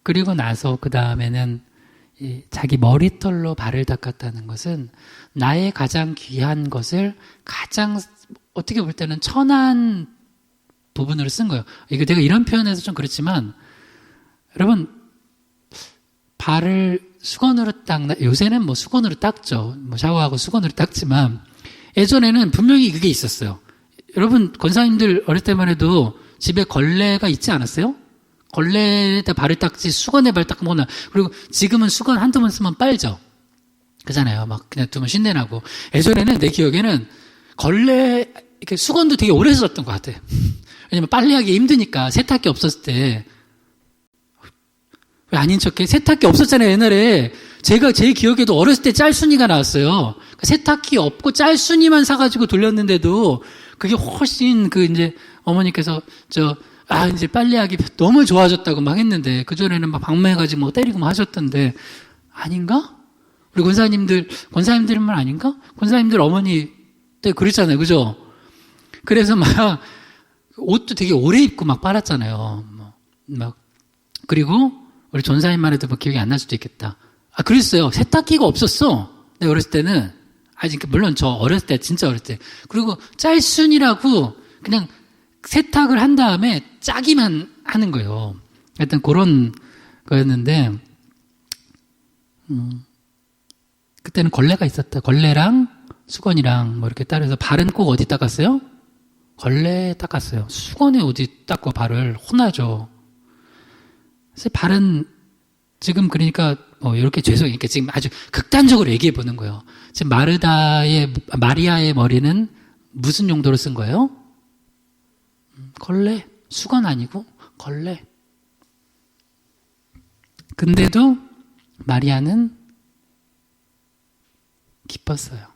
그리고 나서 그 다음에는 자기 머리털로 발을 닦았다는 것은 나의 가장 귀한 것을 가장 어떻게 볼 때는 천한 부분으로 쓴 거예요. 이거 내가 이런 표현해서 좀 그렇지만, 여러분, 발을 수건으로 요새는 수건으로 닦죠. 샤워하고 수건으로 닦지만, 예전에는 분명히 그게 있었어요. 여러분, 권사님들 어릴 때만 해도 집에 걸레가 있지 않았어요? 걸레에다 발을 닦지, 수건에 발 닦거나, 그리고 지금은 수건 한두 번 쓰면 빨죠. 그잖아요. 그냥 두면 신내나고. 예전에는 내 기억에는 이렇게 수건도 되게 오래 썼던 것 같아요. 왜냐면 빨래하기 힘드니까 세탁기 없었을 때. 왜 아닌 척해? 세탁기 없었잖아요, 옛날에. 제 기억에도 어렸을 때 짤순이가 나왔어요. 세탁기 없고 짤순이만 사가지고 돌렸는데도 그게 훨씬 이제 어머니께서 이제 빨래하기 너무 좋아졌다고 막 했는데, 그전에는 막 방매해가지고 뭐 때리고 막 하셨던데, 아닌가? 우리 권사님들은 아닌가? 권사님들 어머니 때 그랬잖아요. 그죠? 그래서 막 옷도 되게 오래 입고 막 빨았잖아요. 그리고 우리 전사님만 해도 뭐 기억이 안 날 수도 있겠다. 그랬어요. 세탁기가 없었어. 내가 어렸을 때는. 물론 저 어렸을 때, 진짜 어렸을 때. 그리고 짤순이라고 그냥 세탁을 한 다음에 짜기만 하는 거예요. 하여튼 그런 거였는데, 그때는 걸레가 있었다. 걸레랑 수건이랑 뭐 이렇게 따라서 발은 꼭 어디 닦았어요? 걸레 닦았어요. 수건에 어디 닦고 발을 혼나죠. 그래서 발은 지금 그러니까 이렇게 이렇게 지금 아주 극단적으로 얘기해 보는 거예요. 지금 마리아의 머리는 무슨 용도로 쓴 거예요? 걸레. 수건 아니고 걸레. 근데도 마리아는 기뻤어요.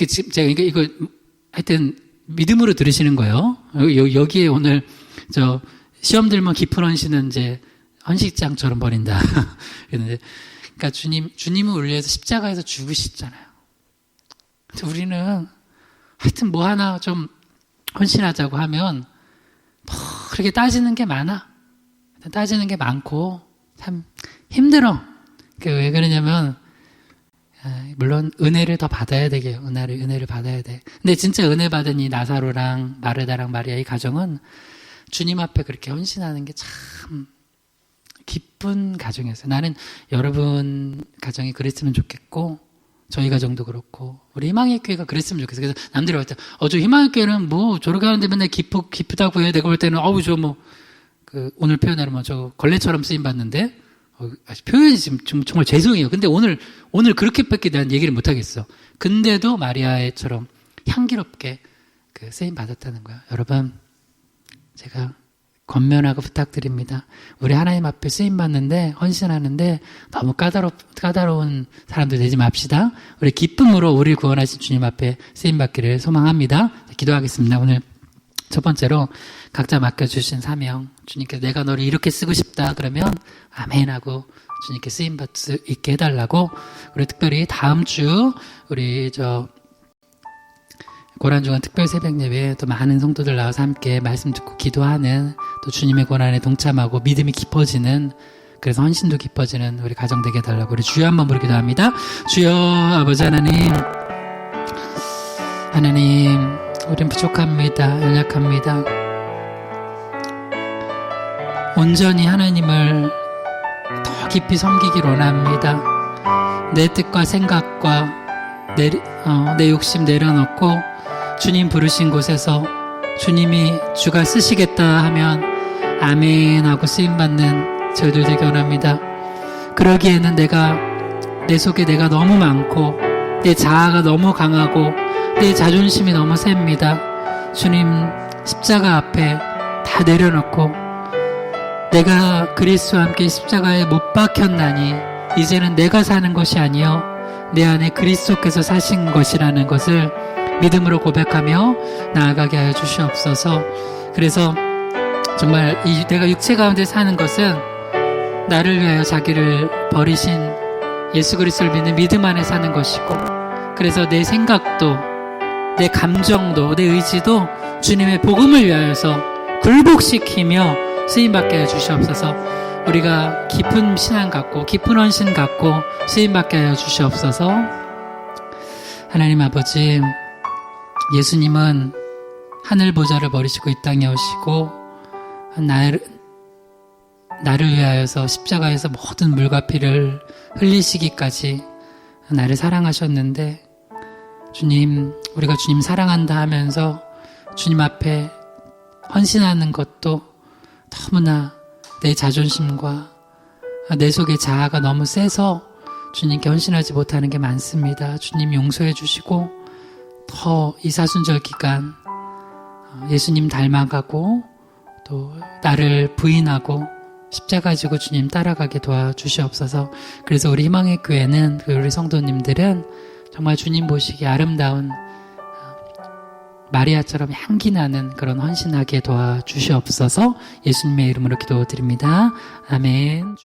지금 제가 이거 하여튼 믿음으로 들으시는 거예요. 여기에 오늘 시험 들면 깊은 헌신은 이제 헌식장처럼 버린다. 그러니까 주님은 우리를 위해서 십자가에서 죽으시잖아요. 근데 우리는 하여튼 뭐 하나 좀 헌신하자고 하면 그렇게 따지는 게 많아. 따지는 게 많고 참 힘들어. 왜 그러냐면 물론 은혜를 더 받아야 되게요. 은혜를 받아야 돼. 근데 진짜 은혜 받은 이 나사로랑 마르다랑 마리아 이 가정은 주님 앞에 그렇게 헌신하는 게 참 기쁜 가정이었어요. 나는 여러분 가정이 그랬으면 좋겠고, 저희 가정도 그렇고, 우리 희망의 교회가 그랬으면 좋겠어요. 그래서 남들이 볼 때, 저 희망의 교회는 뭐 저렇게 하는데 맨날 기쁘다고 해. 내가 볼 때는, 오늘 표현하면 걸레처럼 쓰임 받는데, 표현이 지금 정말 죄송해요. 근데 오늘 그렇게밖에 대한 얘기를 못 하겠어. 근데도 마리아처럼 향기롭게 쓰임 받았다는 거예요. 여러분, 제가 권면하고 부탁드립니다. 우리 하나님 앞에 쓰임 받는데, 헌신하는데 너무 까다로운 사람들 되지 맙시다. 우리 기쁨으로 우리를 구원하신 주님 앞에 쓰임 받기를 소망합니다. 기도하겠습니다. 오늘 첫 번째로 각자 맡겨주신 사명, 주님께서 내가 너를 이렇게 쓰고 싶다 그러면 아멘 하고 주님께 쓰임받을 수 있게 해달라고, 우리 특별히 다음 주 우리 고난주간 특별 새벽 예배에 또 많은 성도들 나와서 함께 말씀 듣고 기도하는, 또 주님의 고난에 동참하고 믿음이 깊어지는, 그래서 헌신도 깊어지는 우리 가정 되게 해달라고 우리 주여 한번 부르기도 합니다. 주여 아버지 하나님 우린 부족합니다. 연약합니다. 온전히 하나님을 더 깊이 섬기길 원합니다. 내 뜻과 생각과 내 욕심 내려놓고 주님 부르신 곳에서 주님이 주가 쓰시겠다 하면 아멘 하고 쓰임받는 저희들 되게 원합니다. 그러기에는 내 속에 내가 너무 많고 내 자아가 너무 강하고 내 자존심이 너무 셉니다. 주님 십자가 앞에 다 내려놓고 내가 그리스도와 함께 십자가에 못 박혔나니 이제는 내가 사는 것이 아니요 내 안에 그리스도께서 사신 것이라는 것을 믿음으로 고백하며 나아가게 하여 주시옵소서. 그래서 정말 내가 육체 가운데 사는 것은 나를 위하여 자기를 버리신 예수 그리스도를 믿는 믿음 안에 사는 것이고, 그래서 내 생각도 내 감정도 내 의지도 주님의 복음을 위하여서 굴복시키며 쓰임받게 하여 주시옵소서. 우리가 깊은 신앙 갖고 깊은 헌신 갖고 쓰임받게 하여 주시옵소서. 하나님 아버지, 예수님은 하늘 보좌를 버리시고 이 땅에 오시고 나를 위하여서 십자가에서 모든 물과 피를 흘리시기까지 나를 사랑하셨는데, 주님, 우리가 주님 사랑한다 하면서 주님 앞에 헌신하는 것도 너무나 내 자존심과 내 속의 자아가 너무 세서 주님께 헌신하지 못하는 게 많습니다. 주님 용서해 주시고 더 이 사순절 기간 예수님 닮아가고 또 나를 부인하고 십자가 지고 주님 따라가게 도와주시옵소서. 그래서 우리 희망의 교회는, 우리 성도님들은 정말 주님 보시기에 아름다운 마리아처럼 향기 나는 그런 헌신하게 도와주시옵소서. 예수님의 이름으로 기도드립니다. 아멘.